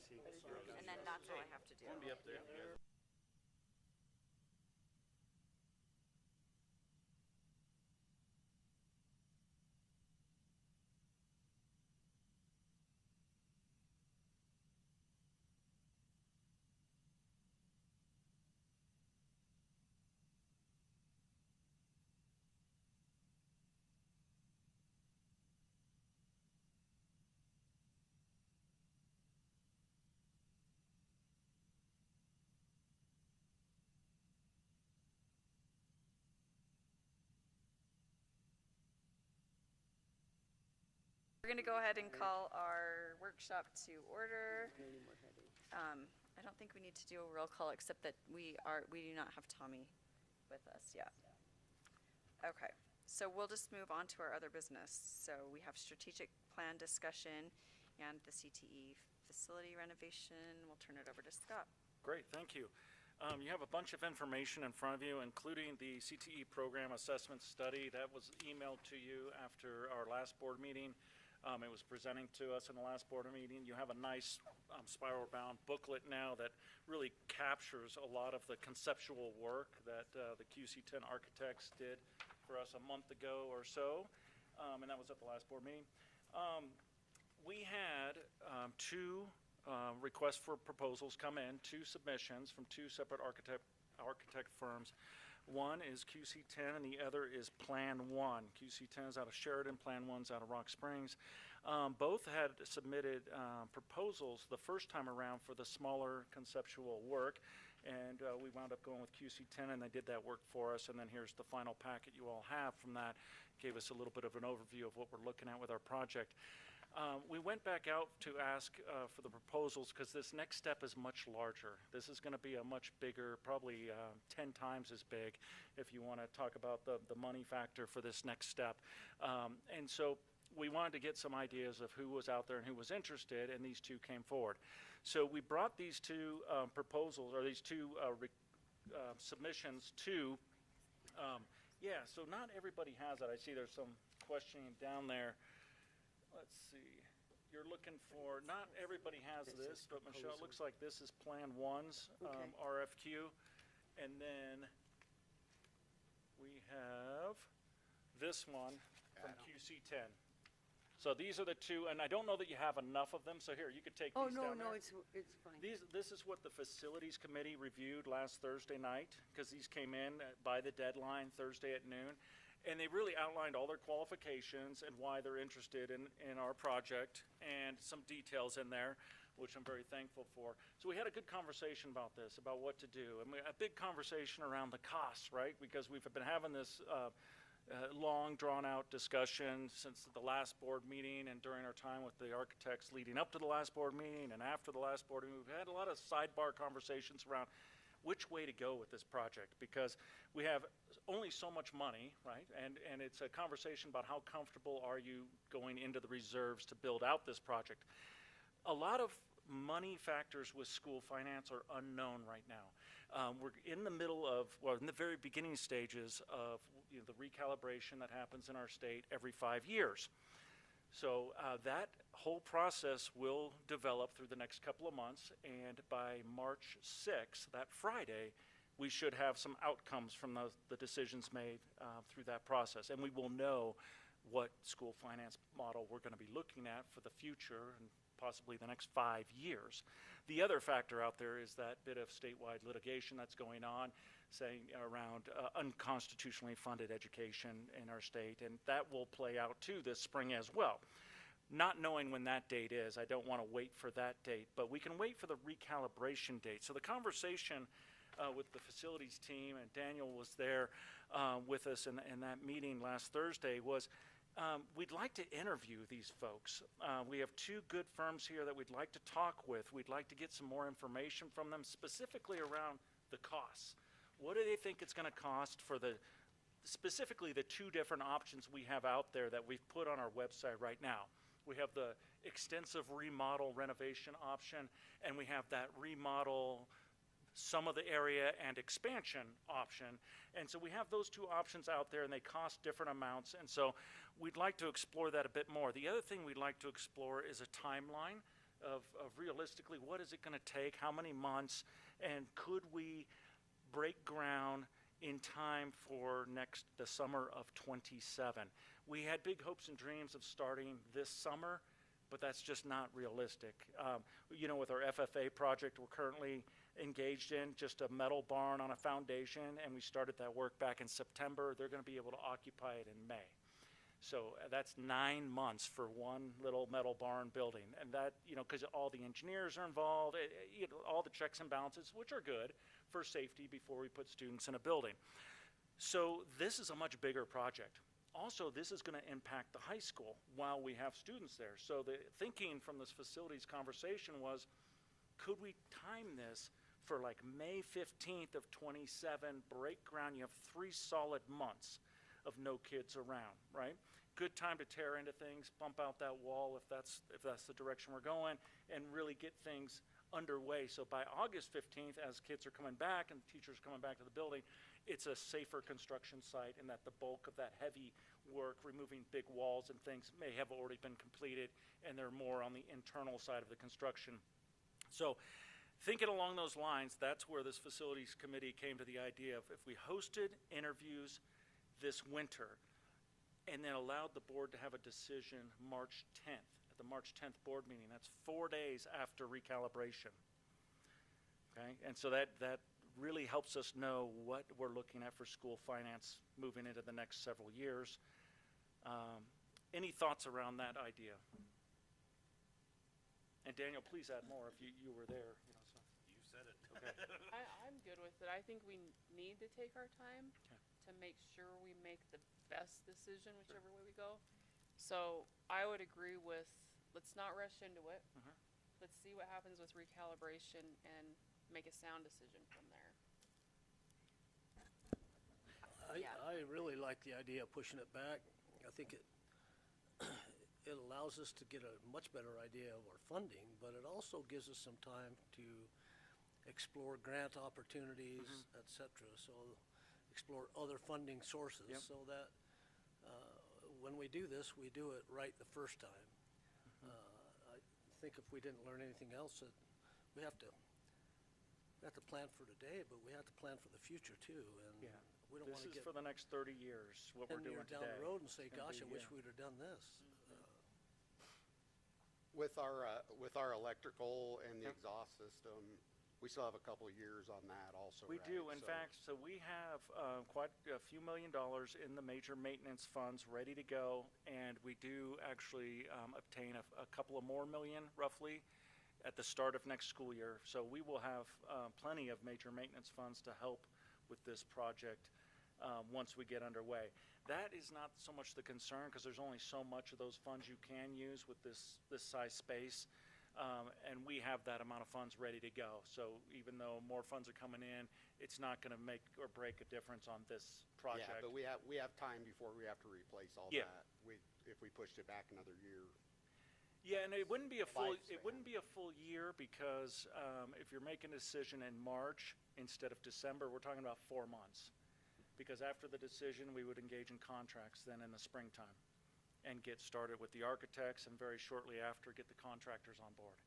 see. And then that's all I have to do. I'll be up there. We're going to go ahead and call our workshop to order. I don't think we need to do a roll call, except that we do not have Tommy with us yet. Okay, so we'll just move on to our other business. So we have strategic plan discussion and the CTE facility renovation. We'll turn it over to Scott. Great, thank you. You have a bunch of information in front of you, including the CTE program assessment study that was emailed to you after our last board meeting. It was presenting to us in the last board meeting. You have a nice spiral-bound booklet now that really captures a lot of the conceptual work that the QC10 architects did for us a month ago or so, and that was at the last board meeting. We had two requests for proposals come in, two submissions from two separate architect firms. One is QC10 and the other is Plan 1. QC10 is out of Sheridan, Plan 1's out of Rock Springs. Both had submitted proposals the first time around for the smaller conceptual work, and we wound up going with QC10 and they did that work for us, and then here's the final packet you all have from that. Gave us a little bit of an overview of what we're looking at with our project. We went back out to ask for the proposals because this next step is much larger. This is going to be a much bigger, probably 10 times as big if you want to talk about the money factor for this next step. And so we wanted to get some ideas of who was out there and who was interested, and these two came forward. So we brought these two proposals, or these two submissions to, so not everybody has it. I see there's some questioning down there. Let's see, you're looking for, not everybody has this, but Michelle, it looks like this is Plan 1's RFQ. And then we have this one from QC10. So these are the two, and I don't know that you have enough of them, so here, you could take these down there. It's fine. This is what the Facilities Committee reviewed last Thursday night, because these came in by the deadline Thursday at noon. And they really outlined all their qualifications and why they're interested in our project, and some details in there, which I'm very thankful for. So we had a good conversation about this, about what to do. And a big conversation around the costs, right? Because we've been having this long, drawn-out discussion since the last board meeting and during our time with the architects leading up to the last board meeting and after the last board meeting. We've had a lot of sidebar conversations around which way to go with this project, because we have only so much money, right? And it's a conversation about how comfortable are you going into the reserves to build out this project. A lot of money factors with school finance are unknown right now. We're in the middle of, in the very beginning stages of the recalibration that happens in our state every 5 years. So that whole process will develop through the next couple of months, and by March 6th, that Friday, we should have some outcomes from the decisions made through that process. And we will know what school finance model we're going to be looking at for the future and possibly the next 5 years. The other factor out there is that bit of statewide litigation that's going on, saying around unconstitutionally funded education in our state, and that will play out too this spring as well. Not knowing when that date is, I don't want to wait for that date, but we can wait for the recalibration date. So the conversation with the facilities team, and Daniel was there with us in that meeting last Thursday, was we'd like to interview these folks. We have two good firms here that we'd like to talk with. We'd like to get some more information from them, specifically around the costs. What do they think it's going to cost for specifically the two different options we have out there that we've put on our website right now? We have the extensive remodel renovation option, and we have that remodel some of the area and expansion option. And so we have those two options out there, and they cost different amounts, and so we'd like to explore that a bit more. The other thing we'd like to explore is a timeline of realistically, what is it going to take? How many months? And could we break ground in time for the summer of '27? We had big hopes and dreams of starting this summer, but that's just not realistic. With our FFA project we're currently engaged in, just a metal barn on a foundation, and we started that work back in September. They're going to be able to occupy it in May. So that's 9 months for one little metal barn building. And that, because all the engineers are involved, all the checks and balances, which are good for safety before we put students in a building. So this is a much bigger project. Also, this is going to impact the high school while we have students there. So the thinking from this facilities conversation was, could we time this for like May 15th of '27, break ground? You have 3 solid months of no kids around, right? Good time to tear into things, bump out that wall if that's the direction we're going, and really get things underway. So by August 15th, as kids are coming back and teachers are coming back to the building, it's a safer construction site, and that the bulk of that heavy work, removing big walls and things, may have already been completed, and they're more on the internal side of the construction. So thinking along those lines, that's where this facilities committee came to the idea of, if we hosted interviews this winter and then allowed the board to have a decision March 10th, at the March 10th board meeting. That's 4 days after recalibration. Okay, and so that really helps us know what we're looking at for school finance moving into the next several years. Any thoughts around that idea? And Daniel, please add more if you were there. You said it. Okay. I'm good with it. I think we need to take our time to make sure we make the best decision whichever way we go. So I would agree with, let's not rush into it. Let's see what happens with recalibration and make a sound decision from there. I really like the idea of pushing it back. I think it allows us to get a much better idea of our funding, but it also gives us some time to explore grant opportunities, et cetera. So explore other funding sources, so that when we do this, we do it right the first time. I think if we didn't learn anything else, that we have to plan for today, but we have to plan for the future too. And we don't want to This is get for the next 30 years, what we're 10 doing years today. down the road and say, It's gonna gosh, I be, wish we'd have done this. With our electrical and the exhaust system, we still have a couple of years on that also, We right? do, in So- fact, so we have quite a few $1 million in the major maintenance funds ready to go, and we do actually obtain a couple of more million, roughly, at the start of next school year. So we will have plenty of major maintenance funds to help with this project once we get underway. That is not so much the concern, because there's only so much of those funds you can use with this size space. And we have that amount of funds ready to go. So even though more funds are coming in, it's not going to make or break a difference on this project. Yeah, but we have time before we have to replace all Yeah. that. If we pushed it back another year. Yeah, and it wouldn't be a full Lifespan. year, because if you're making a decision in March instead of December, we're talking about 4 months. Because after the decision, we would engage in contracts then in the springtime and get started with the architects, and very shortly after get the contractors on board,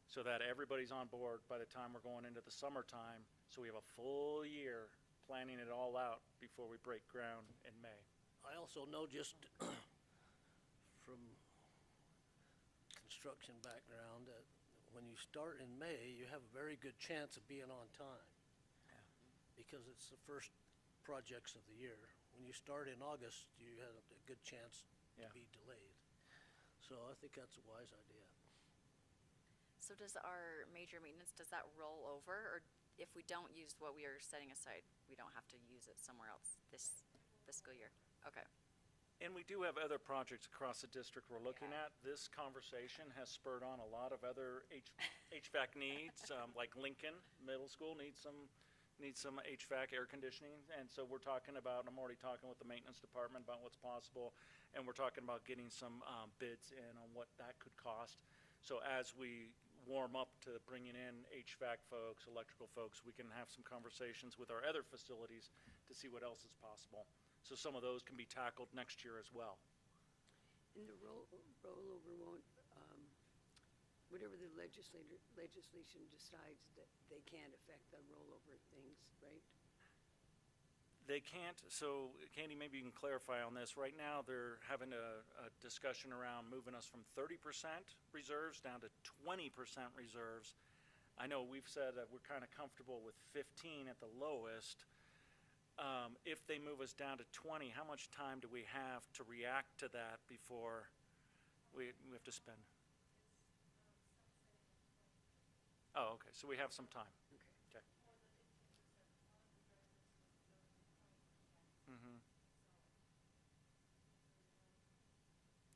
so that everybody's on board by the time we're going into the summertime, so we have a full year planning it all out before we break ground in May. I also know, just from construction background, that when you start in May, you have a very good chance of being on time, because it's the first projects of the year. When you start in August, you have a good chance to be delayed. So I think that's a wise idea. So does our major maintenance, does that roll over, or if we don't use what we are setting aside, we don't have to use it somewhere else this fiscal year? Okay. And we do have other projects across the district we're looking at. This conversation has spurred on a lot of other HVAC needs, like Lincoln Middle School needs some HVAC air conditioning. And so we're talking about, I'm already talking with the maintenance department about what's possible, and we're talking about getting some bids in on what that could cost. So as we warm up to bringing in HVAC folks, electrical folks, we can have some conversations with our other facilities to see what else is possible. So some of those can be tackled next year as well. And the rollover won't whatever the legislation decides, that they can't affect the rollover things, right? They can't, so Candy, maybe you can clarify on this. Right now, they're having a discussion around moving us from 30% reserves down to 20% reserves. I know we've said that we're kind of comfortable with 15 at the lowest. If they move us down to 20, how much time do we have to react to that before we have to spend? Oh, okay, so we have some time. Okay. Okay. Mm-hmm.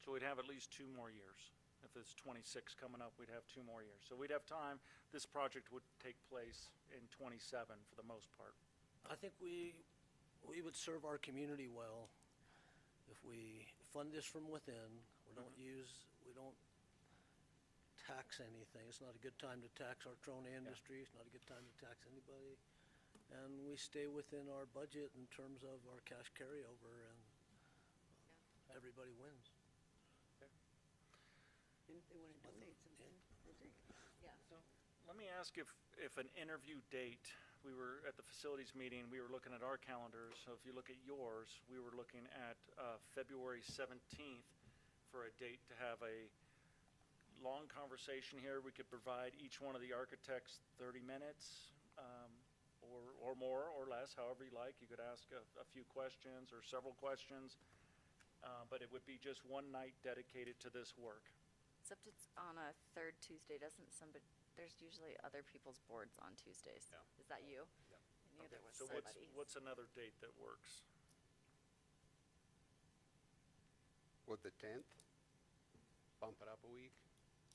So we'd have at least 2 more years. If it's 26 coming up, we'd have 2 more years. So we'd have time. This project would take place in 27 for the most part. I think we would serve our community well if we fund this from within. We don't tax anything. It's not a good time to tax our Trona industry. It's not a good time to tax anybody. And we stay within our budget in terms of our cash carryover, and everybody wins. And if they want to donate something, we'll take it. Yeah. So let me ask if an interview date, we were at the facilities meeting, we were looking at our calendars. So if you look at yours, we were looking at February 17th for a date to have a long conversation here. We could provide each one of the architects 30 minutes or more or less, however you like. You could ask a few questions or several questions, but it would be just one night dedicated to this work. Except it's on a third Tuesday, doesn't somebody, there's usually other people's boards on Tuesdays. Yeah. Is that you? Yeah. I knew there was So somebody. what's another date that works? Would the 10th bump it up a week?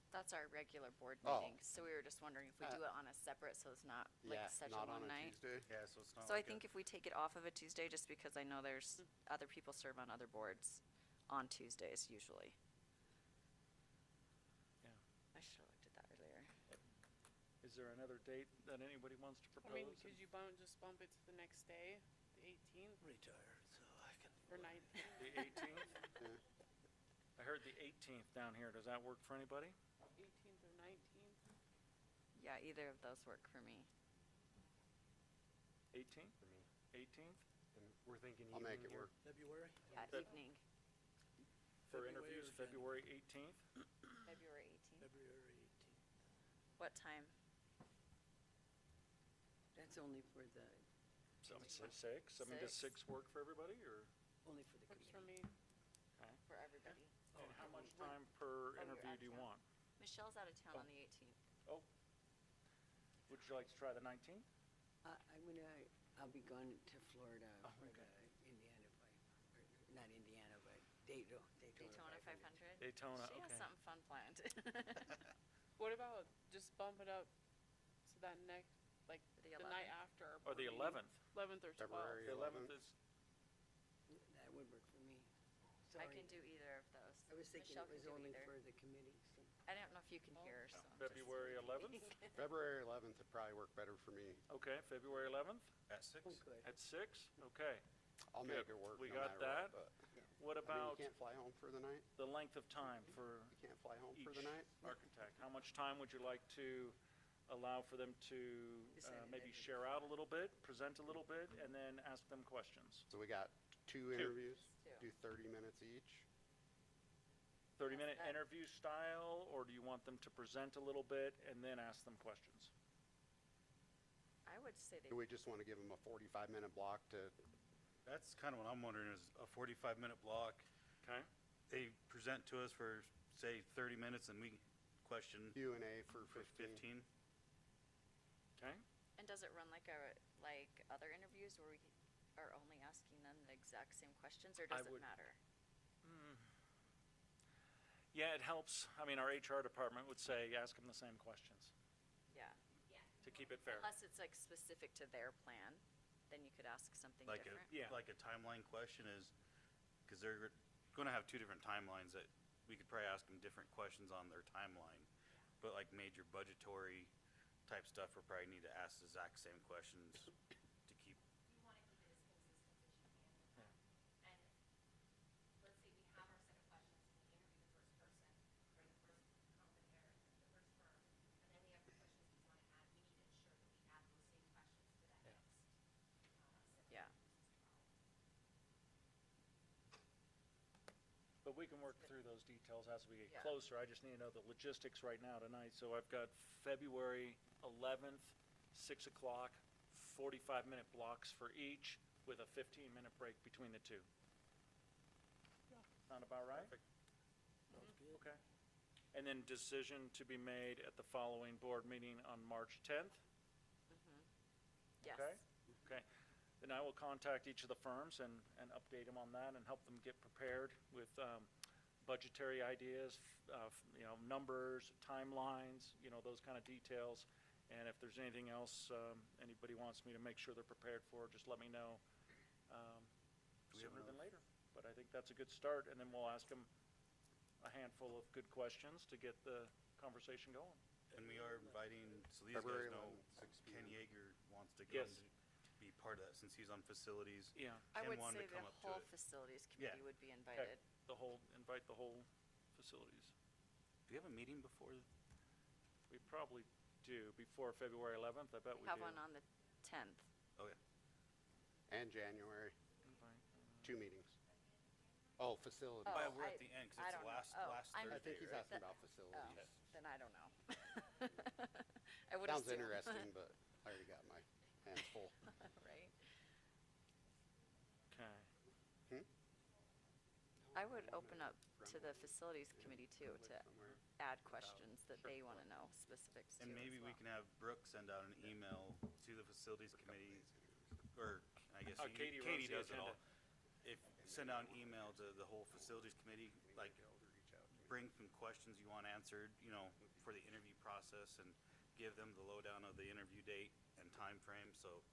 That's our regular board Oh. meeting, so we were just wondering if we do it on a separate, so it's not like Yeah, such not a on one a night. Tuesday. Yeah, so it's not So I like think if we take it off of a Tuesday, just because I know there's other people serve on other boards on Tuesdays usually. Yeah. I should have looked at that earlier. Is there another date that anybody wants to propose? I mean, could you just bump it to the next day, the 18th Retired, so I can. or 19th? The 18th? I heard the 18th down here. Does that work for anybody? 18th or 19th? Yeah, either of those work for me. 18th? For me. 18th? And we're thinking I'll make it evening here. work. February? Yeah, That- evening, For February interviews, or February 18th? February 18th. February 18th. What time? That's only for the, So it's at 6? I mean, does 6 work for everybody, or? only for the Works for committee. me. Okay. For everybody. And how much time per you're interview out do you of town. want? Michelle's out of town Oh. on the 18th. Oh. Would you like to try the 19th? I'll be gone to Florida Oh, for okay. the Indiana not Indiana, but Daytona Daytona 500. Daytona, She has okay. something fun planned. What about just bump it up to that next, like The the night 11th. after our Or board the meeting? 11th? 11th or 12th. February The 11th is, That would work for me. I Sorry. can do either of those. I was thinking Michelle it was can do only either. for the committee, so. I don't know if you can hear, so. I'm just- February 11th? February 11th would probably work better for me. Okay, February 11th At 6? Oh, good. at 6? Okay. I'll Good. make it work We no got matter that. what, What but, I mean, about you can't fly home for the night? the length of time for You can't fly home for each the night? architect? How much time would you like to allow for them to Decide it maybe later. share out a little bit, present a little bit, and then ask them questions? So we got 2 interviews, Two. do 30 minutes each. 30-minute that- interview style, or do you want them to present a little bit and then ask them questions? I would say they, Do we just want to give them a 45-minute block to, That's kind of what I'm wondering, is a 45-minute block. Okay? They present to us for, say, 30 minutes, and we question Q&A for for 15? 15. Okay? and does it run like other interviews where we are only asking them the exact same questions, or I does it would- matter? Yeah, it helps. I mean, our HR department would say, ask them the same questions Yeah. to keep it fair. Unless it's like specific to their plan, then you could ask something Like different. Yeah. like a timeline question is, because they're going to have 2 different timelines that we could probably ask them different questions on their timeline. But like major budgetary type stuff, we'll probably need to ask the exact same questions to keep. You wanna keep it as consistent as you can with them. And let's say we have our set of questions and we interview the first person, or the first company, or the first But we can work through those details as we get Yeah. closer. I just need to know the logistics right now tonight. So I've got February 11th, 6 o'clock, 45-minute blocks for each with a 15-minute break between the two. Sound about right? Sounds good. Okay. And then decision to be made at the following board meeting on March 10th? Yes. Okay. Okay. Then I will contact each of the firms and update them on that and help them get prepared with budgetary ideas, numbers, timelines, those kind of details. And if there's anything else anybody wants me to make sure they're prepared for, just let me know sooner than later. But I think that's a good start, and then we'll ask them a handful of good questions to get the conversation going. And we are inviting, so these February guys know 11th, 6 Ken p.m. Yeager wants to come Yes. to be part of that since he's on facilities. Yeah, I Ken would wanted say to the come up to whole it. facilities Yeah. committee would be invited. invite the whole facilities. Do we have a meeting before? We probably do, before February 11th, I bet we We have do. one on the 10th. Okay. And January, Invite, 2 meetings. Oh, facilities. Oh, Oh, we're I- at the end, I cause it's don't the know. last, Oh, last I'm- I Thursday, think he's right? asking about Oh, facilities. then I don't know. I would Sounds assume. interesting, but I already got my hands full. Right. okay. I would open up to the facilities committee too, to Somewhere. add questions that they wanna know specifics to And as maybe we well. can have Brooke send out an email to the facilities committee, or I guess Katie runs Katie the does it all. agenda. If, send out an email to the whole facilities committee, like, bring some questions you want answered, for the interview process, and give them the lowdown of the interview date and time frame, so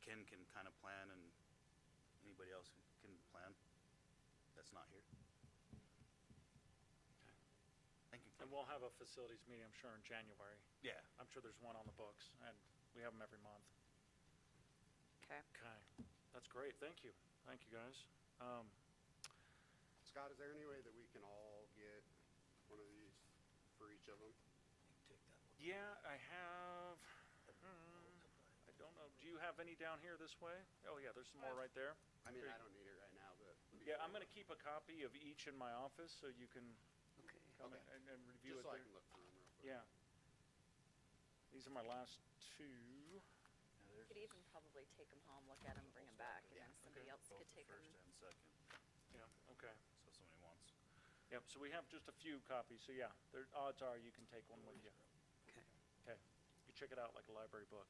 Ken can kinda plan, and anybody else can plan that's not here. Thank you. And we'll have a facilities meeting, I'm sure, in January. Yeah. I'm sure there's one on the books, and we have them every month. Okay. Okay, that's great, thank you. Thank you, guys. Scott, is there any way that we can all get one of these for each of them? Yeah, I have, I don't know, do you have any down here this way? Oh, yeah, there's some more right there. I mean, Here. I don't need it right now, but. Yeah, I'm gonna keep a copy of each in my office, so you can Okay. come Okay. and review Just it so I there. can look through them real quick. Yeah. These are my last two. You could even probably take them home, look at them, bring them back, and then somebody Okay. else Both could the take them. first and second, Yeah, okay. so somebody wants. Yep, so we have just a few copies, so yeah, odds are you can take one with you. Okay. Okay, you check it out like a library book.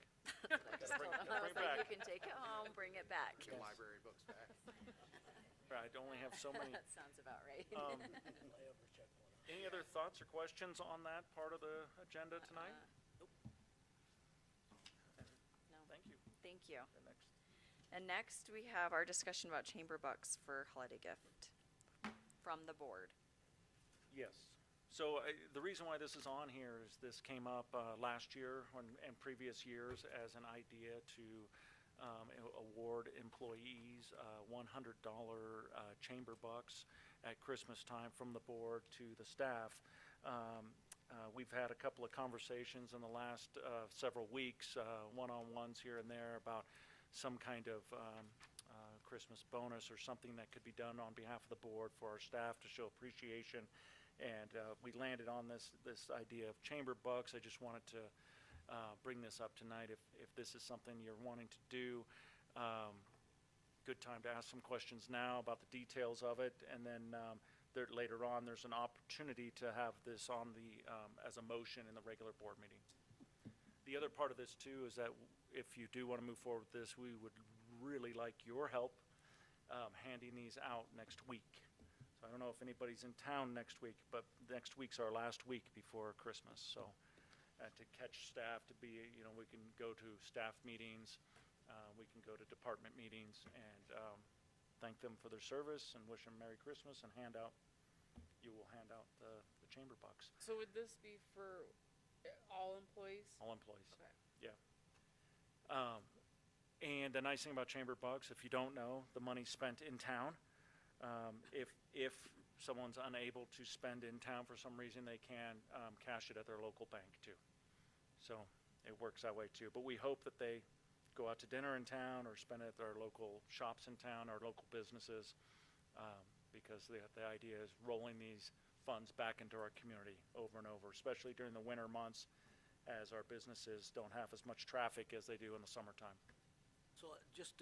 That's what I just Bring- told them. I bring was like, you back. can take it home, bring it back. Get library books back. Right, I only have so many. That sounds about right. Um, If I ever check one out. Any other thoughts or questions on that part of the agenda tonight? No, Thank you. thank you. The next- And next, we have our discussion about chamber bucks for holiday gift from the board. Yes. So the reason why this is on here is this came up last year and previous years as an idea to award employees $100 chamber bucks at Christmas time from the board to the staff. We've had a couple of conversations in the last several weeks, one-on-ones here and there, about some kind of Christmas bonus or something that could be done on behalf of the board for our staff to show appreciation. And we landed on this idea of chamber bucks. I just wanted to bring this up tonight. If this is something you're wanting to do, good time to ask some questions now about the details of it, and then later on, there's an opportunity to have this on the as a motion in the regular board meeting. The other part of this too is that if you do want to move forward with this, we would really like your help handing these out next week. So I don't know if anybody's in town next week, but next week's our last week before Christmas. So to catch staff, to be, we can go to staff meetings, we can go to department meetings and thank them for their service and wish them Merry Christmas and you will hand out the chamber bucks, So would this be for all employees? all employees. Okay. And the nice thing about chamber bucks, if you don't know, the money's spent in town. If someone's unable to spend in town for some reason, they can cash it at their local bank too. So it works that way too. But we hope that they go out to dinner in town or spend it at their local shops in town or local businesses, because the idea is rolling these funds back into our community over and over, especially during the winter months as our businesses don't have as much traffic as they do in the summertime. So just,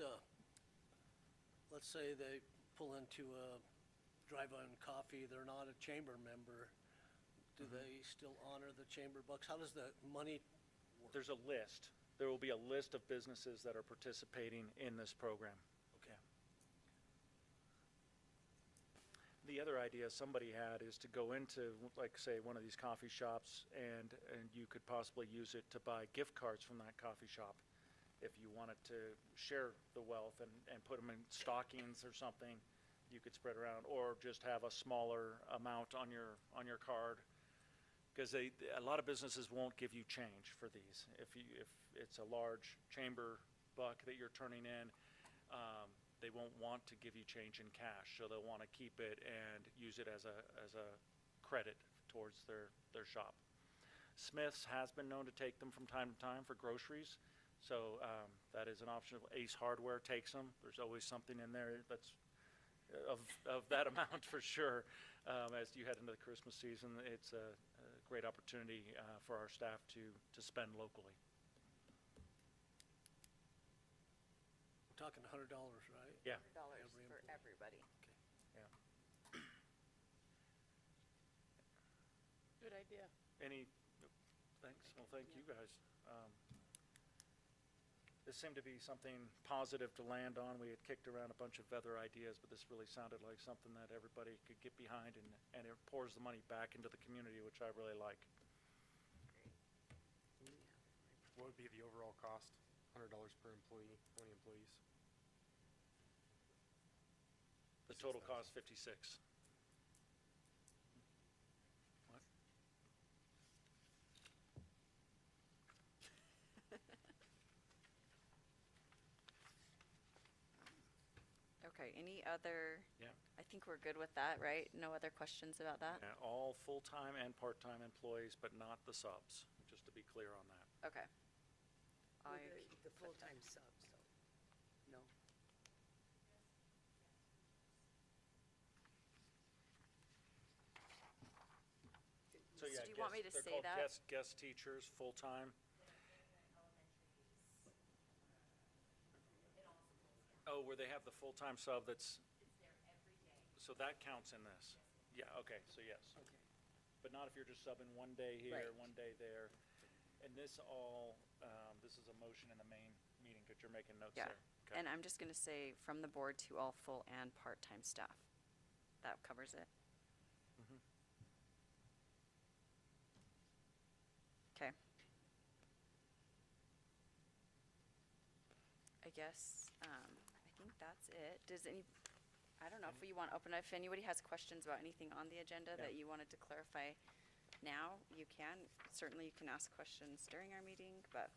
let's say they pull into a drive-on coffee, they're not a chamber member. Do they still honor the chamber bucks? How does the money work? There's a list. There will be a list of businesses that are participating in this program. Okay. The other idea somebody had is to go into, like, say, one of these coffee shops, and you could possibly use it to buy gift cards from that coffee shop. If you wanted to share the wealth and put them in stockings or something, you could spread around, or just have a smaller amount on your card. Because a lot of businesses won't give you change for these. If it's a large chamber buck that you're turning in, they won't want to give you change in cash, so they'll want to keep it and use it as a credit towards their shop. Smith's has been known to take them from time to time for groceries, so that is an option. Ace Hardware takes them. There's always something in there that's of that amount for sure. As you head into the Christmas season, it's a great opportunity for our staff to spend locally. We're talking $100, right? Yeah. $100 Every for employee. everybody. Yeah. Good idea. Thanks. Well, thank you guys. This seemed to be something positive to land on. We had kicked around a bunch of other ideas, but this really sounded like something that everybody could get behind, and it pours the money back into the community, which I really like. What would be the overall cost? $100 per employee, 20 employees? The total cost, 56. What? Okay, any other? Yeah. I think we're good with that, right? No other questions about that? Yeah, all full-time and part-time employees, but not the subs, just to be clear on that. Okay. With I the full-time subs, though. No? So yeah, do you want me to they're say called that? guest teachers, full-time. Oh, where they have the full-time sub that's, so that counts in this? Yeah, okay, so yes. Okay. But not if you're just subbing one day here, Right. one day there. And this this is a motion in the main meeting, because you're making notes Yeah, there. Okay. and I'm just gonna say from the board to all full and part-time staff. That covers it? Mhm. Okay. I guess, I think that's it. I don't know if you want to open up, if anybody has questions about anything on the agenda Yeah. that you wanted to clarify now, you can. Certainly you can ask questions during our meeting, but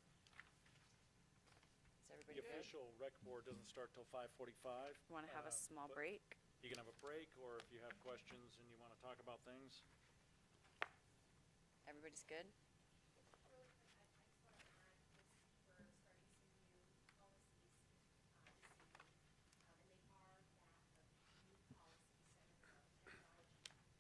is The everybody good? official rec board doesn't start till 5:45. You want to have a small but break? You can have a break, or if you have questions and you want to talk about things. Everybody's good? Really quick, I just want to add this, we're starting some new policies this evening. And they are that of new policies centered around technology.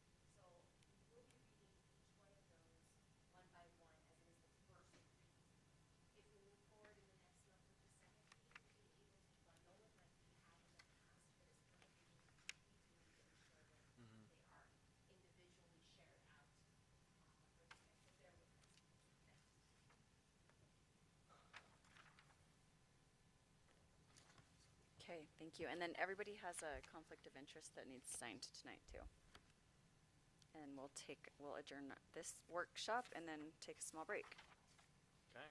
So we will be reading each one of those one by one, as it is the first read. If we move forward in the next month with the second read, we'll be able to bundle it like we have in the past for this current reading. We do need to ensure that they are individually shared out for this next, so bear with us. Thanks. Okay, thank you. And then everybody has a conflict of interest that needs signed tonight too. And we'll adjourn this workshop and then take a small break. Okay.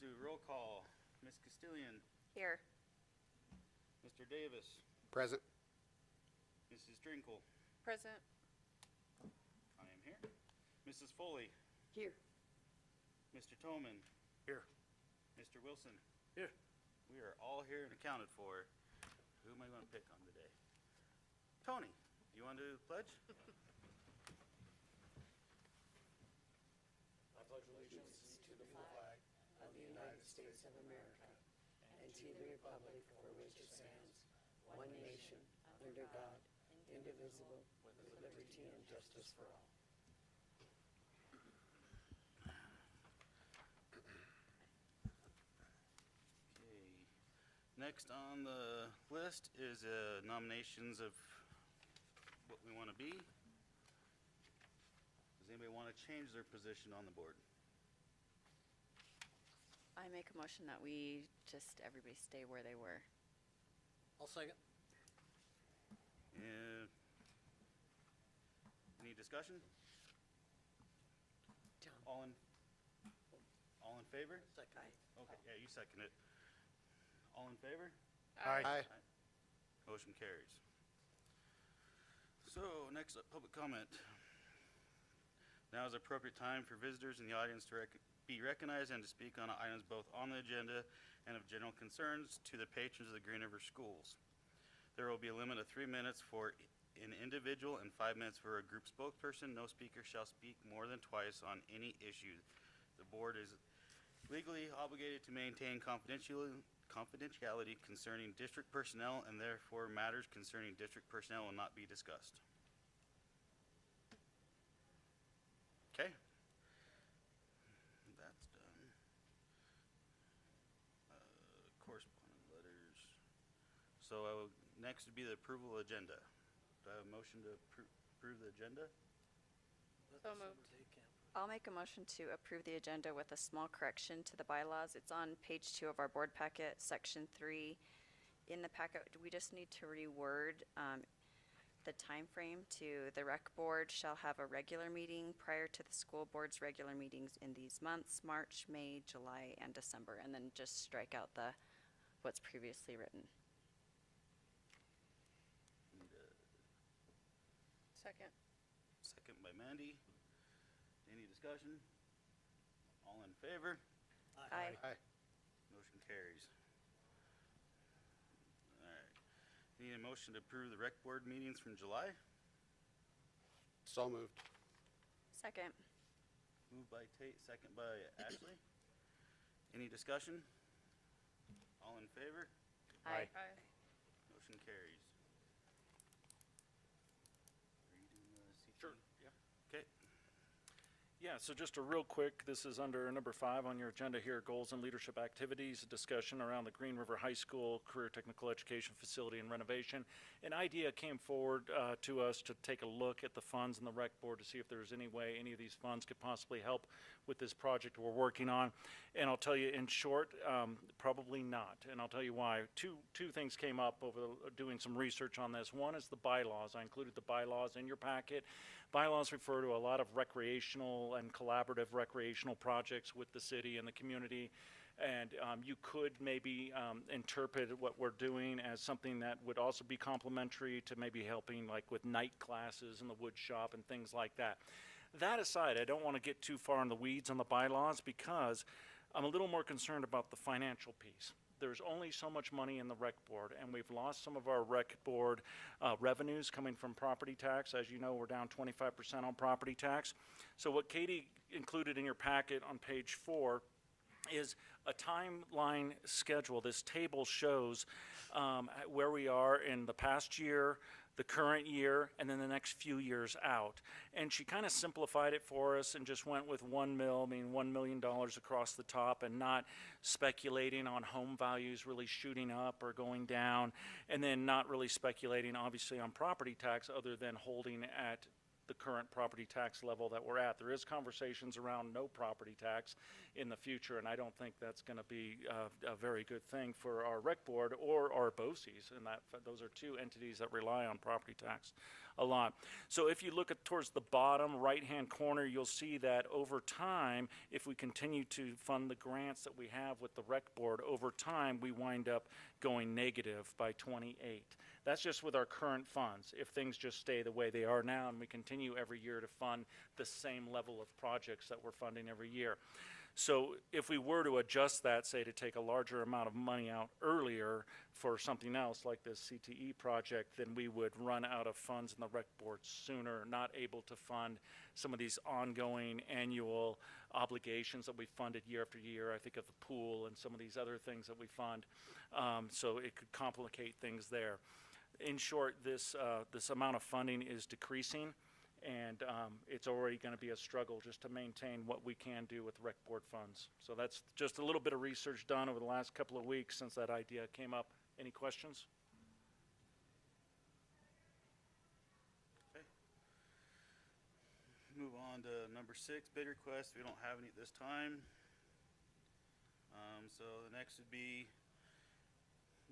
to roll call. Ms. Castilian, Here. Mr. Davis, Present. Mrs. Drinkle, Present. I am here. Mrs. Foley, Here. Mr. Toman, Here. Mr. Wilson. Here. We are all here and accounted for. Who am I going to pick on today? Tony, you want to pledge? Of the United States of America and to the republic for which it stands, one nation, under God, indivisible, with liberty and justice for all. Okay. Next on the list is nominations of what we want to be. Does anybody want to change their position on the board? I make a motion that we just, everybody stay where they were. I'll second. Any discussion? John. All in favor? Second. Okay, yeah, you second it. All in favor? Aye. Motion carries. So, next up, public comment. Now is appropriate time for visitors in the audience to be recognized and to speak on items both on the agenda and of general concerns to the patrons of the Green River Schools. There will be a limit of 3 minutes for an individual and 5 minutes for a group spokesperson. No speaker shall speak more than twice on any issue. The board is legally obligated to maintain confidentiality concerning district personnel, and therefore matters concerning district personnel will not be discussed. Okay? That's done. Correspondent letters. So next would be the approval agenda. Do I have a motion to approve the agenda? So moved. I'll make a motion to approve the agenda with a small correction to the bylaws. It's on page 2 of our board packet, section 3. In the packet, we just need to reword the time frame to the rec board shall have a regular meeting prior to the school board's regular meetings in these months, March, May, July, and December, and then just strike out what's previously written. Need a Second. second by Mandy. Any discussion? All in favor? Aye. Aye. Motion carries. All right. Need a motion to approve the rec board meetings from July? So moved. Second. Moved by Tate, second by Ashley. Any discussion? All in favor? Aye. Aye. Motion carries. Are you doing the CT? Sure, yeah. Okay. Yeah, so just a real quick, this is under number 5 on your agenda here, goals and leadership activities, a discussion around the Green River High School Career Technical Education Facility and renovation. An idea came forward to us to take a look at the funds and the rec board to see if there's any way any of these funds could possibly help with this project we're working on. And I'll tell you in short, probably not. And I'll tell you why. Two things came up over doing some research on this. One is the bylaws. I included the bylaws in your packet. Bylaws refer to a lot of recreational and collaborative recreational projects with the city and the community. And you could maybe interpret what we're doing as something that would also be complementary to maybe helping like with night classes in the wood shop and things like that. That aside, I don't want to get too far in the weeds on the bylaws because I'm a little more concerned about the financial piece. There's only so much money in the rec board, and we've lost some of our rec board revenues coming from property tax. As you know, we're down 25% on property tax. So what Katie included in your packet on page 4 is a timeline schedule. This table shows where we are in the past year, the current year, and then the next few years out. And she kind of simplified it for us and just went with $1 million across the top and not speculating on home values really shooting up or going down, and then not really speculating obviously on property tax other than holding at the current property tax level that we're at. There is conversations around no property tax in the future, and I don't think that's going to be a very good thing for our rec board or our BOCES, and those are two entities that rely on property tax a lot. So if you look at towards the bottom right-hand corner, you'll see that over time, if we continue to fund the grants that we have with the rec board, over time we wind up going negative by 28. That's just with our current funds. If things just stay the way they are now and we continue every year to fund the same level of projects that we're funding every year. So if we were to adjust that, say to take a larger amount of money out earlier for something else like this CTE project, then we would run out of funds in the rec board sooner, not able to fund some of these ongoing annual obligations that we funded year after year. I think of the pool and some of these other things that we fund. So it could complicate things there. In short, this amount of funding is decreasing, and it's already going to be a struggle just to maintain what we can do with rec board funds. So that's just a little bit of research done over the last couple of weeks since that idea came up. Any questions? Okay. Move on to number 6, bid request. We don't have any at this time. So the next would be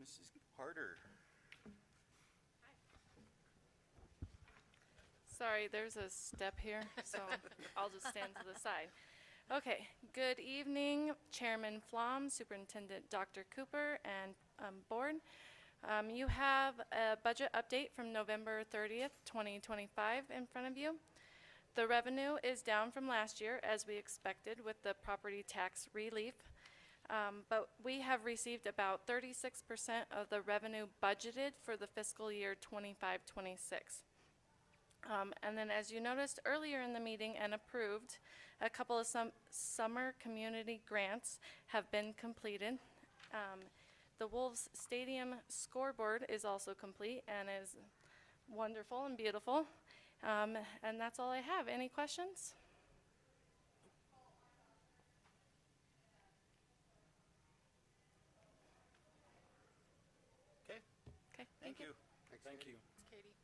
Mrs. Harder. Sorry, there's a step here, so I'll just stand to the side. Okay, good evening, Chairman Flom, Superintendent Dr. Cooper, and board. You have a budget update from November 30th, 2025 in front of you. The revenue is down from last year, as we expected, with the property tax relief. But we have received about 36% of the revenue budgeted for the fiscal year 25-26. And then, as you noticed earlier in the meeting and approved, a couple of summer community grants have been completed. The Wolves Stadium scoreboard is also complete and is wonderful and beautiful. And that's all I have. Any questions? Okay. Okay, thank you. Thank you. It's Katie.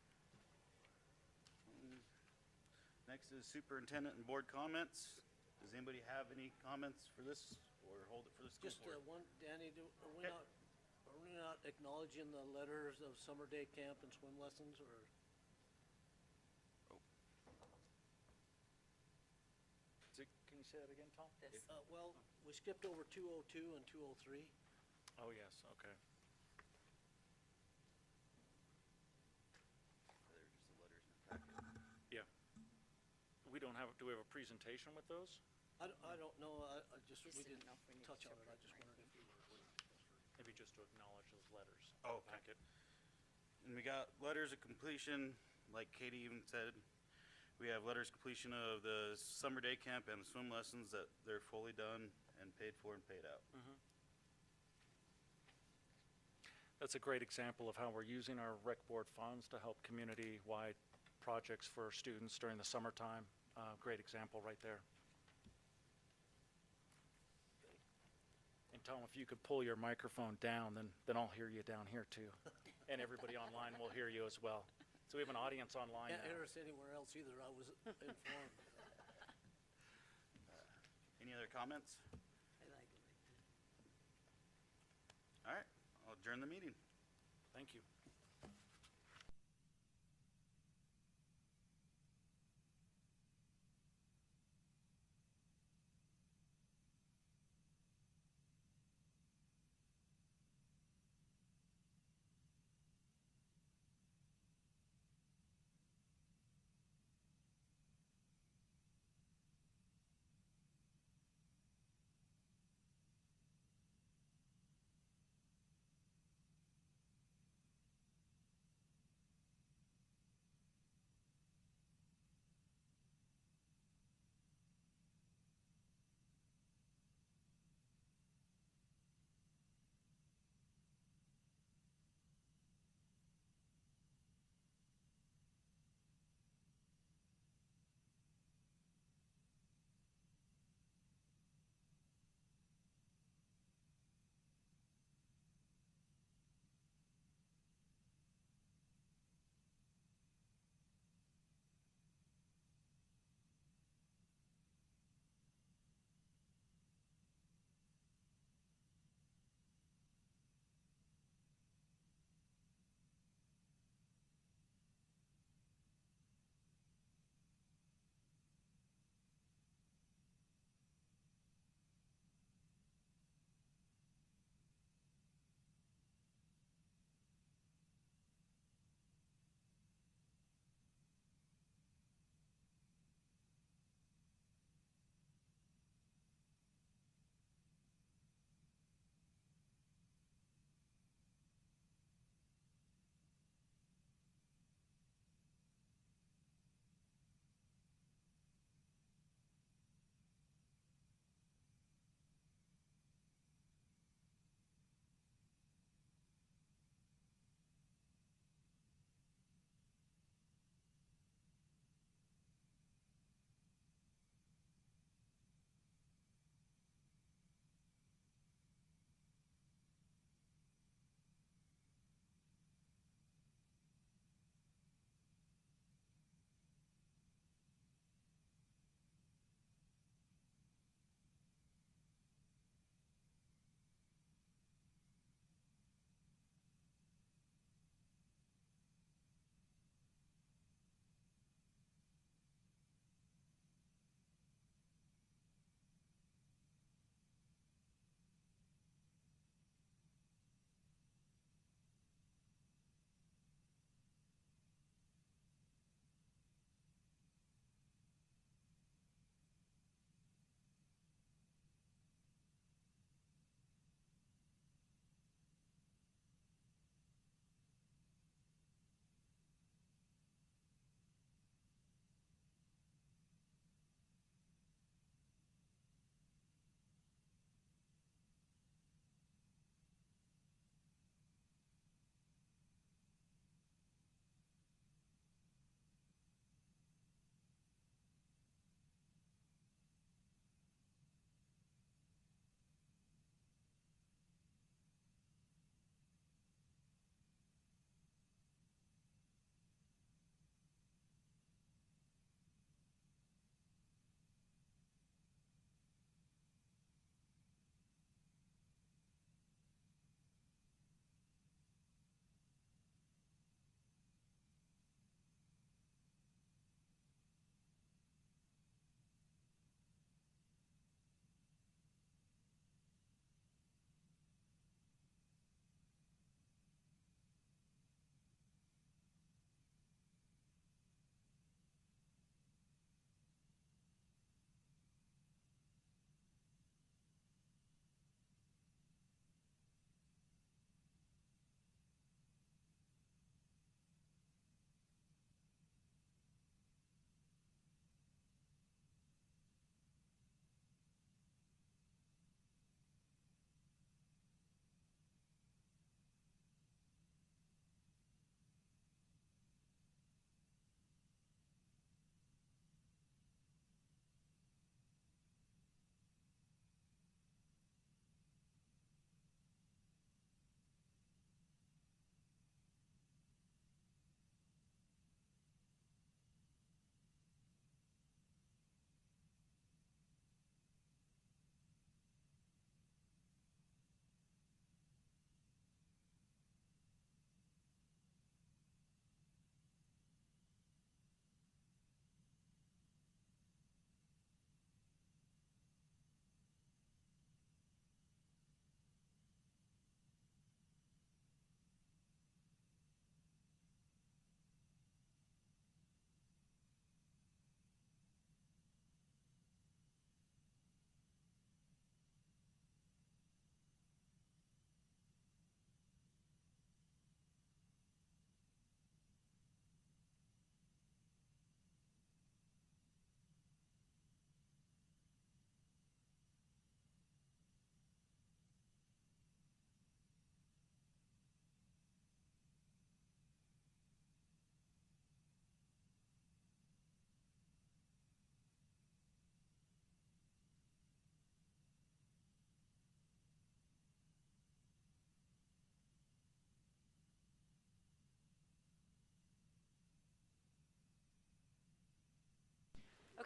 Next is superintendent and board comments. Does anybody have any comments for this, or hold it for the school Just board? one, Danny, Okay. are we not acknowledging the letters of summer day camp and swim lessons, or? Can you say that again, Tom? Well, we skipped over 202 and 203. Oh, yes, okay. They're just the letters in the packet. Yeah. We don't have, do we have a presentation with those? I don't know, we Just didn't didn't know if we needed touch to on it, I approve just them or wondered if we were. Maybe just to acknowledge those letters. Oh, okay. Packet. And we got letters of completion, like Katie even said. We have letters of completion of the summer day camp and the swim lessons that they're fully done and paid for and paid out. That's a great example of how we're using our rec board funds to help community-wide projects for students during the summertime. Great example right there. And Tom, if you could pull your microphone down, then I'll hear you down here too. And everybody online will hear you as well. So we have an audience online Can't now. hear us anywhere else either, I was informed. Any other comments? I like it. All right, I'll adjourn the meeting. Thank you.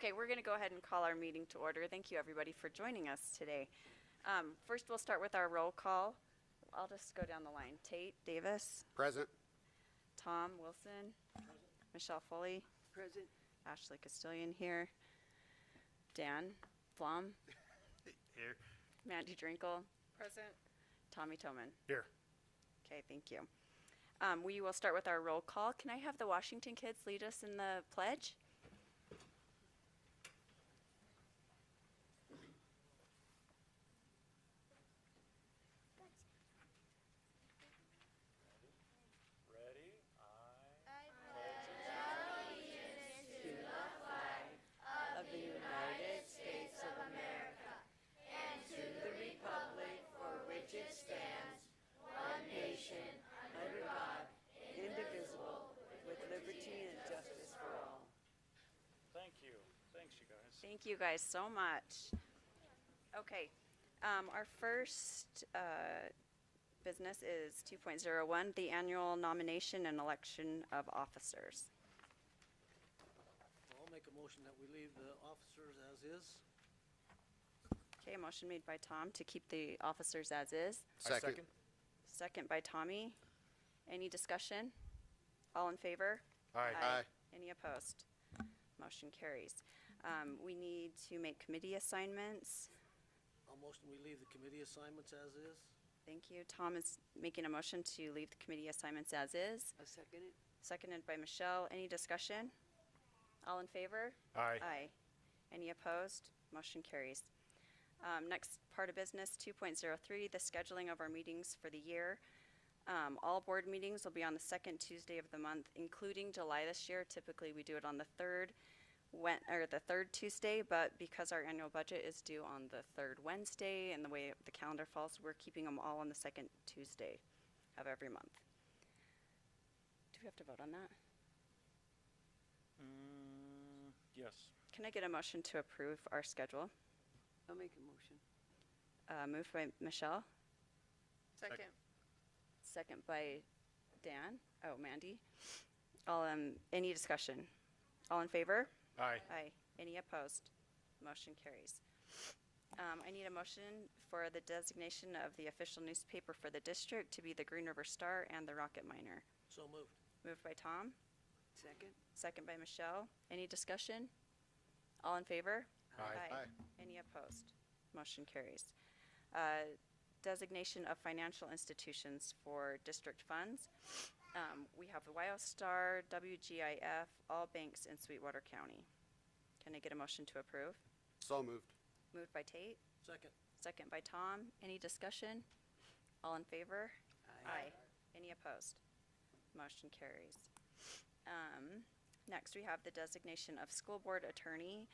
Okay, we're going to go ahead and call our meeting to order. Thank you, everybody, for joining us today. First, we'll start with our roll call. I'll just go down the line. Tate Davis, Present. Tom Wilson, Michelle Foley, Present. Ashley Castilian here, Dan Flom, Here. Mandy Drinkle, Present. Tommy Toman. Here. Okay, thank you. We will start with our roll call. Can I have the Washington kids lead us in the pledge? Ready? Of the United States of America and to the republic for which it stands, one nation, under God, indivisible, with liberty and justice for all. Thank you. Thanks, you guys. Thank you guys so much. Okay, our first business is 2.01, the annual nomination and election of officers. I'll make a motion that we leave the officers as is. Okay, a motion made by Tom to keep the officers as is. Second. Second by Tommy. Any discussion? All in favor? Aye. Aye. Any opposed? Motion carries. We need to make committee assignments. I'll motion we leave the committee assignments as is. Thank you. Tom is making a motion to leave the committee assignments as is. A second it? Seconded by Michelle. Any discussion? All in favor? Aye. Aye. Any opposed? Motion carries. Next part of business, 2.03, the scheduling of our meetings for the year. All board meetings will be on the second Tuesday of the month, including July this year. Typically, we do it on the third Tuesday, but because our annual budget is due on the third Wednesday and the way the calendar falls, we're keeping them all on the second Tuesday of every month. Do we have to vote on that? Yes. Can I get a motion to approve our schedule? I'll make a motion. Moved by Michelle, Second. second by Dan. Oh, Mandy. Any discussion? All in favor? Aye. Aye. Any opposed? Motion carries. I need a motion for the designation of the official newspaper for the district to be the Green River Star and the Rocket Miner. So moved. Moved by Tom, Second? second by Michelle. Any discussion? All in favor? Aye. Aye. Any opposed? Motion carries. Designation of financial institutions for district funds. We have the WyoStar, WGIF, all banks in Sweetwater County. Can I get a motion to approve? So moved. Moved by Tate, Second. second by Tom. Any discussion? All in favor? Any opposed? Motion carries. Next, we have the designation of school board attorney.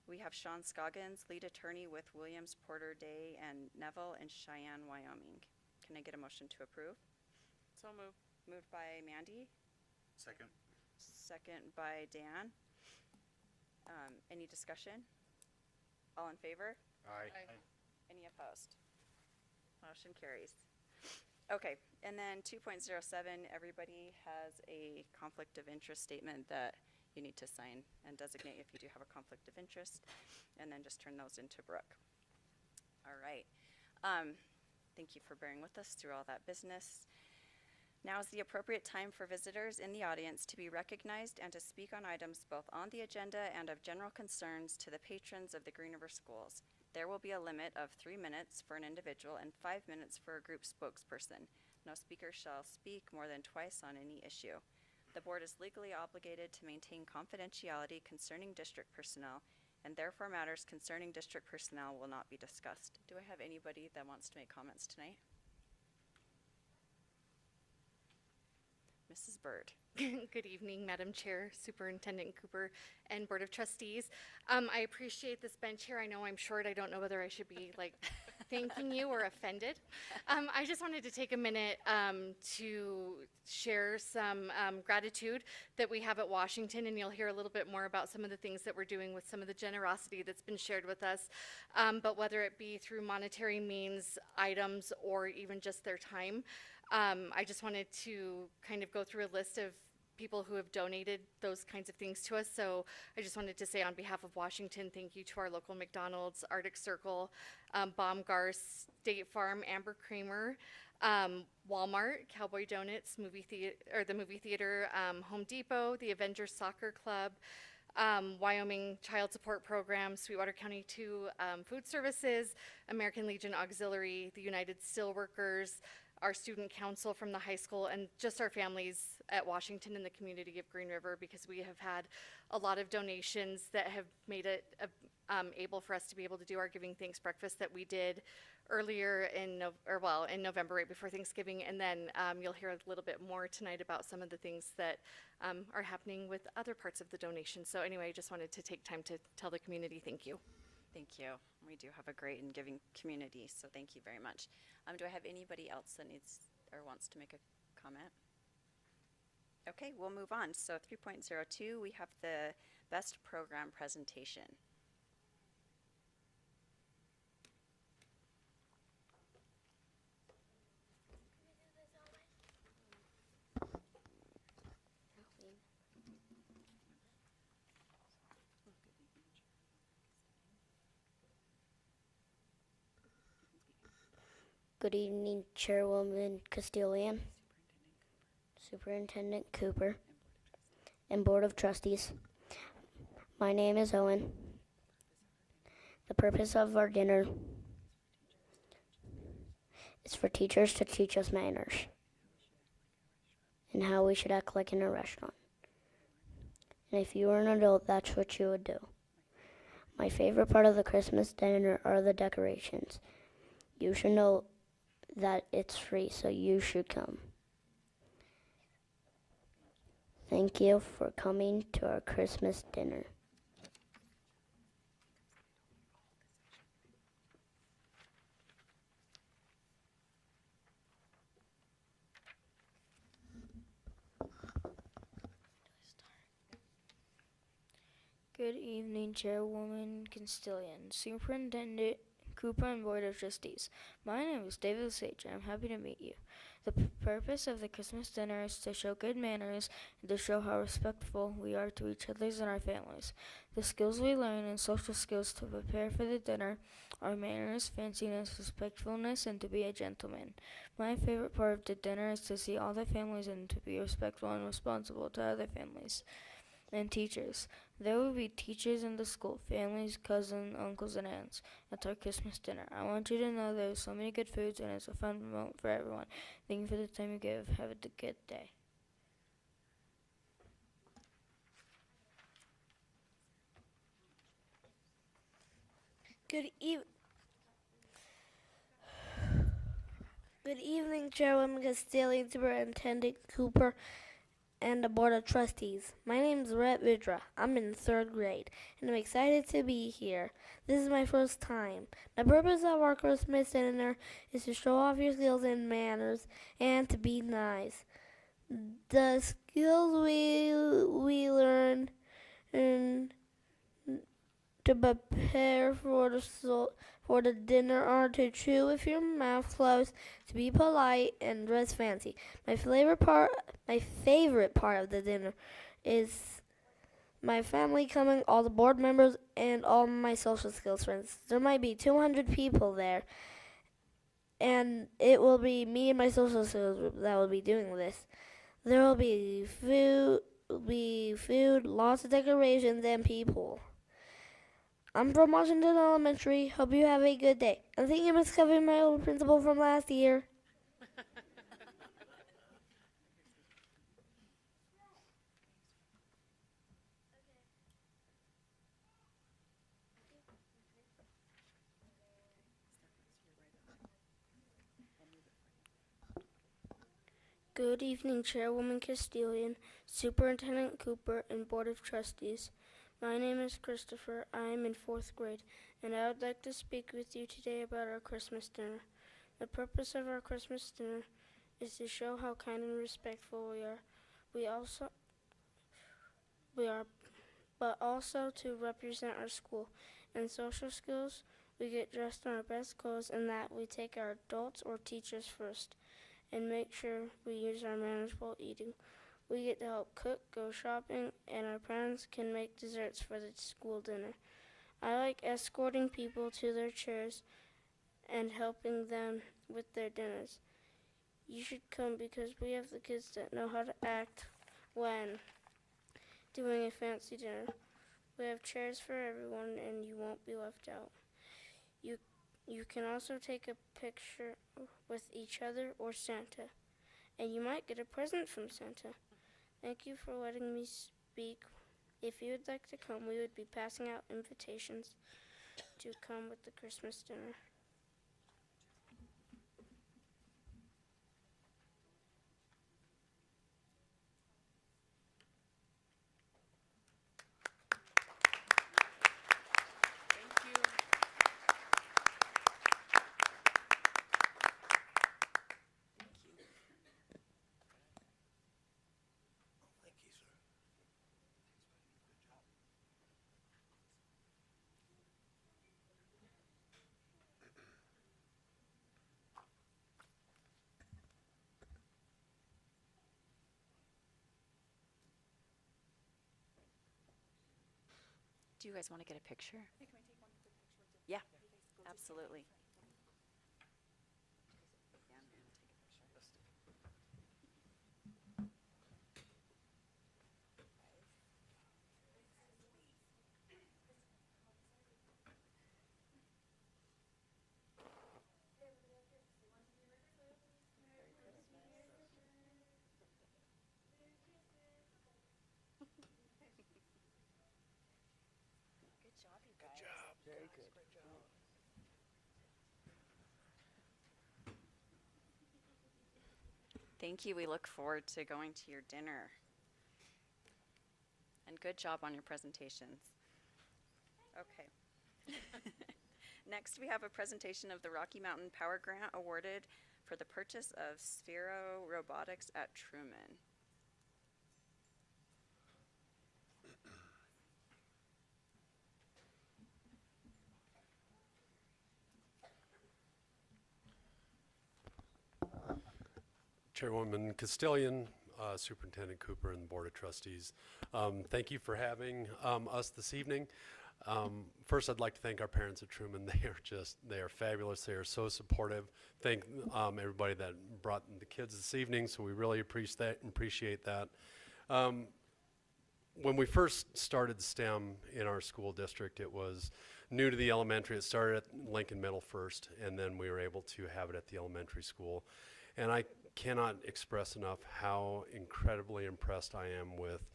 We have Sean Scoggins, lead attorney with Williams, Porter, Day, and Neville in Cheyenne, Wyoming. Can I get a motion to approve? So moved. Moved by Mandy, Second. second by Dan. Any discussion? All in favor? Aye. Any opposed? Motion carries. Okay, and then 2.07, everybody has a conflict of interest statement that you need to sign and designate if you do have a conflict of interest, and then just turn those into Brooke. All right. Thank you for bearing with us through all that business. Now is the appropriate time for visitors in the audience to be recognized and to speak on items both on the agenda and of general concerns to the patrons of the Green River Schools. There will be a limit of 3 minutes for an individual and 5 minutes for a group spokesperson. No speaker shall speak more than twice on any issue. The board is legally obligated to maintain confidentiality concerning district personnel, and therefore matters concerning district personnel will not be discussed. Do I have anybody that wants to make comments tonight? Mrs. Bird. Good evening, Madam Chair, Superintendent Cooper, and Board of Trustees. I appreciate this bench here. I know I'm short. I don't know whether I should be like thanking you or offended. I just wanted to take a minute to share some gratitude that we have at Washington, and you'll hear a little bit more about some of the things that we're doing with some of the generosity that's been shared with us. But whether it be through monetary means, items, or even just their time, I just wanted to kind of go through a list of people who have donated those kinds of things to us. So I just wanted to say on behalf of Washington, thank you to our local McDonald's, Arctic Circle, Baumgar, State Farm, Amber Creamer, Walmart, Cowboy Donuts, the movie theater, Home Depot, the Avengers Soccer Club, Wyoming Child Support Program, Sweetwater County 2 Food Services, American Legion Auxiliary, the United Steelworkers, our student council from the high school, and just our families at Washington and the community of Green River, because we have had a lot of donations that have made it able for us to be able to do our Giving Thanks breakfast that we did earlier in November, right before Thanksgiving. And then you'll hear a little bit more tonight about some of the things that are happening with other parts of the donation. So anyway, I just wanted to take time to tell the community thank you. Thank you. We do have a great and giving community, so thank you very much. Do I have anybody else that needs or wants to make a comment? Okay, we'll move on. So 3.02, we have the best program presentation. Good evening, Chairwoman Castillian, Superintendent Cooper, and Board of Trustees. My name is Owen. The purpose of our dinner is for teachers to teach us manners and how we should act like in a restaurant. And if you were an adult, that's what you would do. My favorite part of the Christmas dinner are the decorations. You should know that it's free, so you should come. Thank you for coming to our Christmas dinner. Good evening, Chairwoman Castillian, Superintendent Cooper, and Board of Trustees. My name is David Sage, and I'm happy to meet you. The purpose of the Christmas dinner is to show good manners and to show how respectful we are to each other and our families. The skills we learn and social skills to prepare for the dinner are manners, fanciness, respectfulness, and to be a gentleman. My favorite part of the dinner is to see all the families and to be respectful and responsible to other families and teachers. There will be teachers in the school, families, cousins, uncles, and aunts at our Christmas dinner. I want you to know there's so many good foods and it's a fun moment for everyone. Thank you for the time you give. Have a good day. Good evening, Chairwoman Castillian, Superintendent Cooper, and the Board of Trustees. My name is Rhett Vidra. I'm in 3rd grade, and I'm excited to be here. This is my first time. The purpose of our Christmas dinner is to show off your skills and manners and to be nice. The skills we learn to prepare for the dinner are to chew with your mouth closed, to be polite, and dress fancy. My favorite part of the dinner is my family coming, all the board members, and all my social skills friends. There might be 200 people there, and it will be me and my social skills group that will be doing this. There will be food, lots of decorations, and people. I'm from Washington Elementary. Hope you have a good day. And thank you, Ms. Covey, my old principal from last year. Good evening, Chairwoman Castillian, Superintendent Cooper, and Board of Trustees. My name is Christopher. I am in 4th grade, and I would like to speak with you today about our Christmas dinner. The purpose of our Christmas dinner is to show how kind and respectful we are. But also to represent our school. In social skills, we get dressed in our best clothes and that we take our adults or teachers first and make sure we use our manners while eating. We get to help cook, go shopping, and our parents can make desserts for the school dinner. I like escorting people to their chairs and helping them with their dinners. You should come because we have the kids that know how to act when doing a fancy dinner. We have chairs for everyone and you won't be left out. You can also take a picture with each other or Santa, and you might get a present from Santa. Thank you for letting me speak. If you would like to come, we would be passing out invitations to come with the Christmas dinner. Thank you. Thank you, sir. Do you guys want to get a picture? Yeah, absolutely. Good job, you guys. Very good. Thank you. We look forward to going to your dinner. And good job on your presentations. Okay. Next, we have a presentation of the Rocky Mountain Power Grant awarded for the purchase of Sphero Robotics at Truman. Chairwoman Castillion, Superintendent Cooper, and the Board of Trustees. Thank you for having us this evening. First, I'd like to thank our parents at Truman. They are fabulous. They are so supportive. Thank everybody that brought the kids this evening, so we really appreciate that. When we first started STEM in our school district, it was new to the elementary. It started at Lincoln Middle first, and then we were able to have it at the elementary school. And I cannot express enough how incredibly impressed I am with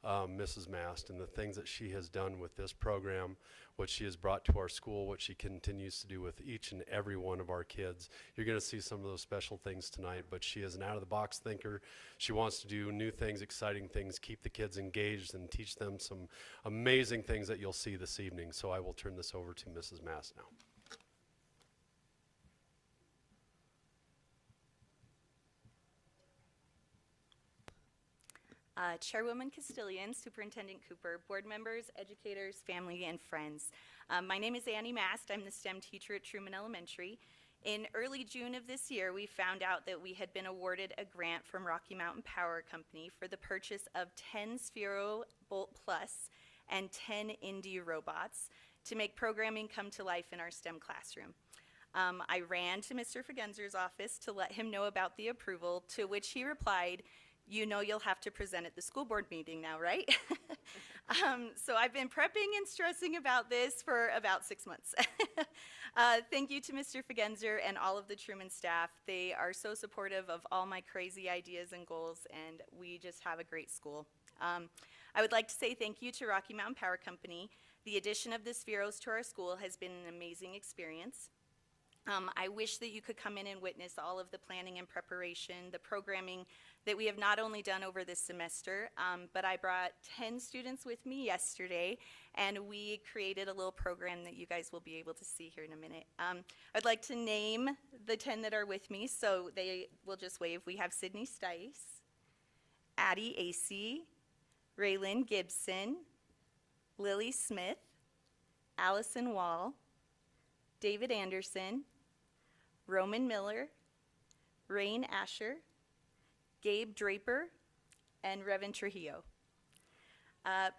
Mrs. Mast and the things that she has done with this program, what she has brought to our school, what she continues to do with each and every one of our kids. You're going to see some of those special things tonight, but she is an out-of-the-box thinker. She wants to do new things, exciting things, keep the kids engaged, and teach them some amazing things that you'll see this evening. So I will turn this over to Mrs. Mast now. Chairwoman Castillion, Superintendent Cooper, board members, educators, family, and friends. My name is Annie Mast. I'm the STEM teacher at Truman Elementary. In early June of this year, we found out that we had been awarded a grant from Rocky Mountain Power Company for the purchase of 10 Sphero Bolt Plus and 10 Indy robots to make programming come to life in our STEM classroom. I ran to Mr. Fagenzer's office to let him know about the approval, to which he replied, "You know you'll have to present at the school board meeting now, right?" So I've been prepping and stressing about this for about 6 months. Thank you to Mr. Fagenzer and all of the Truman staff. They are so supportive of all my crazy ideas and goals, and we just have a great school. I would like to say thank you to Rocky Mountain Power Company. The addition of the Spheros to our school has been an amazing experience. I wish that you could come in and witness all of the planning and preparation, the programming that we have not only done over this semester, but I brought 10 students with me yesterday, and we created a little program that you guys will be able to see here in a minute. I'd like to name the 10 that are with me, so they will just wave. We have Sydney Stice, Addie Acey, Raylyn Gibson, Lily Smith, Allison Wall, David Anderson, Roman Miller, Rain Asher, Gabe Draper, and Reverend Trujillo.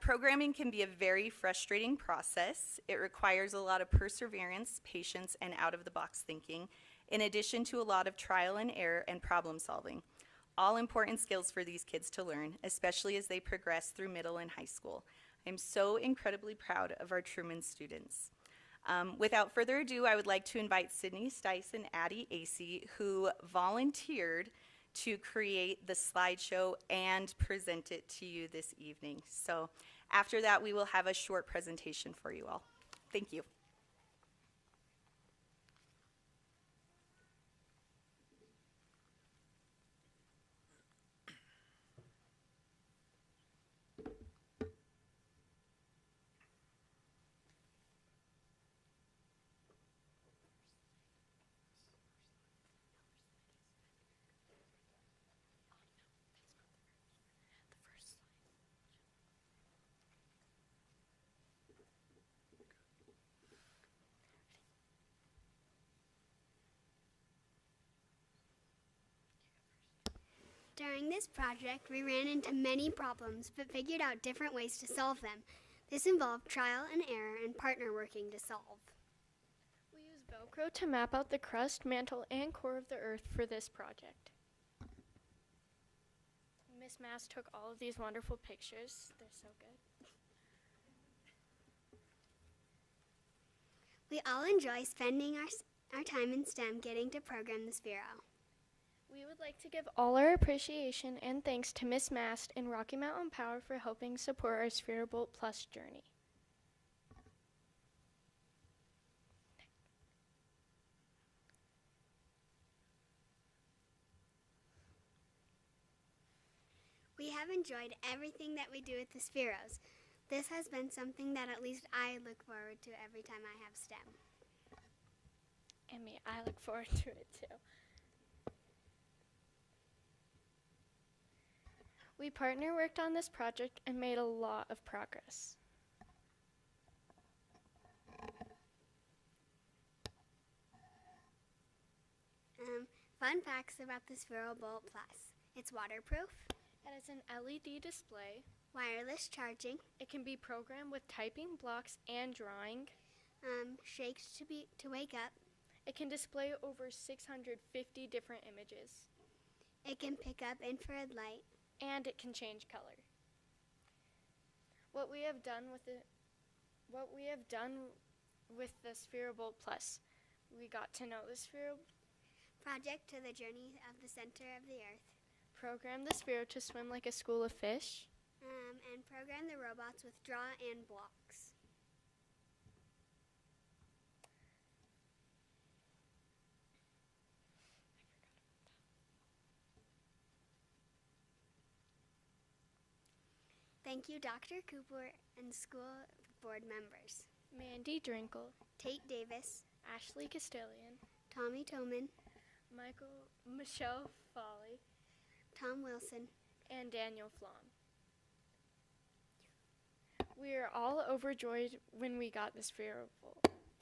Programming can be a very frustrating process. It requires a lot of perseverance, patience, and out-of-the-box thinking, in addition to a lot of trial and error and problem solving. All important skills for these kids to learn, especially as they progress through middle and high school. I'm so incredibly proud of our Truman students. Without further ado, I would like to invite Sydney Stice and Addie Acey, who volunteered to create the slideshow and present it to you this evening. So after that, we will have a short presentation for you all. Thank you. During this project, we ran into many problems, but figured out different ways to solve them. This involved trial and error and partner working to solve. We used Velcro to map out the crust, mantle, and core of the Earth for this project. Miss Mass took all of these wonderful pictures. They're so good. We all enjoy spending our time in STEM getting to program the Sphero. We would like to give all our appreciation and thanks to Miss Mast and Rocky Mountain Power for helping support our Sphero Plus journey. We have enjoyed everything that we do at the Spheros. This has been something that at least I look forward to every time I have STEM. And me, I look forward to it too. We partner worked on this project and made a lot of progress. Fun facts about the Sphero Bolt Plus. It's waterproof. It has an LED display. Wireless charging. It can be programmed with typing, blocks, and drawing. Shakes to wake up. It can display over 650 different images. It can pick up infrared light. And it can change color. What we have done with the Sphero Bolt Plus, we got to know the Sphero project to the journey of the center of the Earth. Program the Sphero to swim like a school of fish. And program the robots with draw and blocks. Thank you, Dr. Cooper and school board members. Mandy Drinkle, Tate Davis, Ashley Castillion, Tommy Toman, Michelle Foley, Tom Wilson, and Daniel Flom. We are all overjoyed when we got this Sphero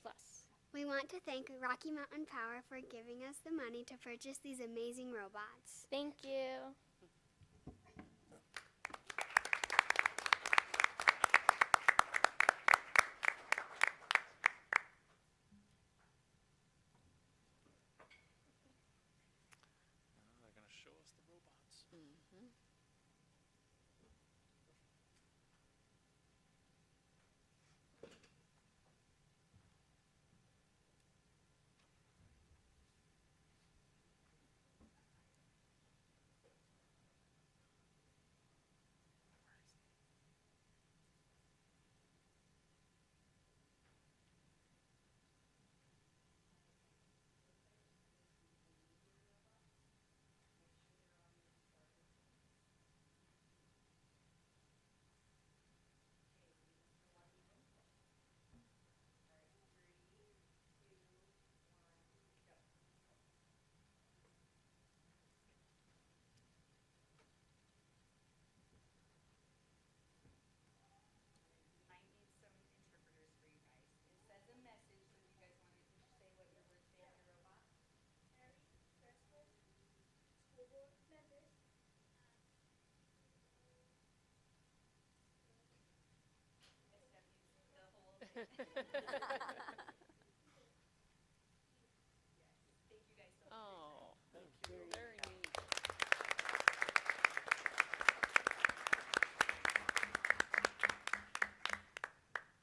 Plus. We want to thank Rocky Mountain Power for giving us the money to purchase these amazing robots. Thank you. Oh, very neat.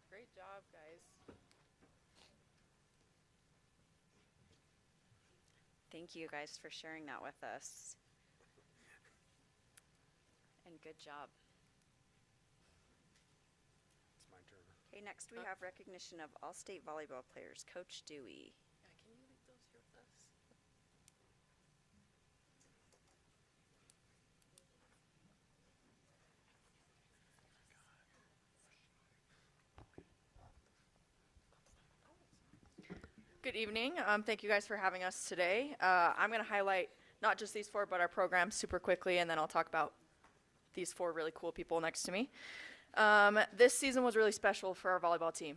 Great job, guys. Thank you guys for sharing that with us. And good job. It's my turn. Okay, next we have recognition of all state volleyball players. Coach Dewey. Yeah, can you leave those here with us? Good evening. Thank you guys for having us today. I'm going to highlight not just these four, but our program super quickly, and then I'll talk about these four really cool people next to me. This season was really special for our volleyball team.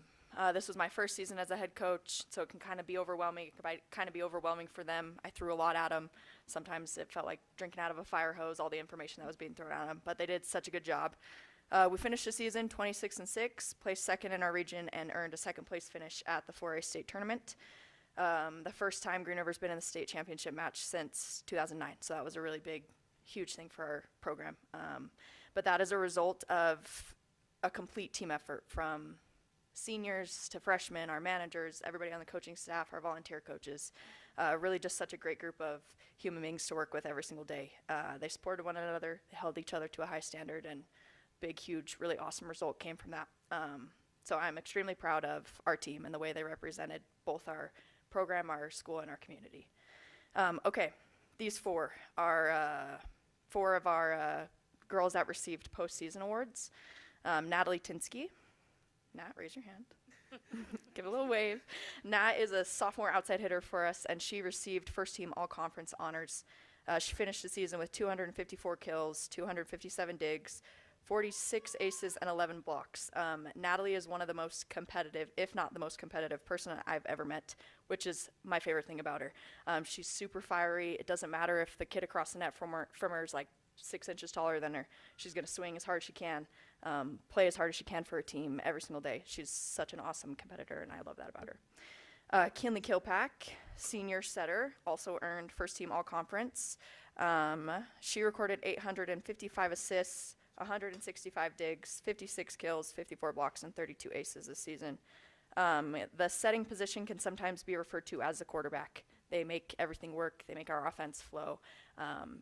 This was my first season as a head coach, so it can kind of be overwhelming. It can kind of be overwhelming for them. I threw a lot at them. Sometimes it felt like drinking out of a fire hose, all the information that was being thrown at them, but they did such a good job. We finished the season 26-6, placed second in our region, and earned a second place finish at the 4A state tournament. The first time Green River's been in the state championship match since 2009, so that was a really big, huge thing for our program. But that is a result of a complete team effort from seniors to freshmen, our managers, everybody on the coaching staff, our volunteer coaches. Really just such a great group of human beings to work with every single day. They supported one another, held each other to a high standard, and big, huge, really awesome result came from that. So I'm extremely proud of our team and the way they represented both our program, our school, and our community. Okay, these four are four of our girls that received postseason awards. Natalie Tinsky. Nat, raise your hand. Give a little wave. Nat is a sophomore outside hitter for us, and she received first team all-conference honors. She finished the season with 254 kills, 257 digs, 46 aces, and 11 blocks. Natalie is one of the most competitive, if not the most competitive person I've ever met, which is my favorite thing about her. She's super fiery. It doesn't matter if the kid across the net from her is like 6 inches taller than her. She's going to swing as hard as she can, play as hard as she can for her team every single day. She's such an awesome competitor, and I love that about her. Kinley Kilpack, senior setter, also earned first team all-conference. She recorded 855 assists, 165 digs, 56 kills, 54 blocks, and 32 aces this season. The setting position can sometimes be referred to as the quarterback. They make everything work. They make our offense flow.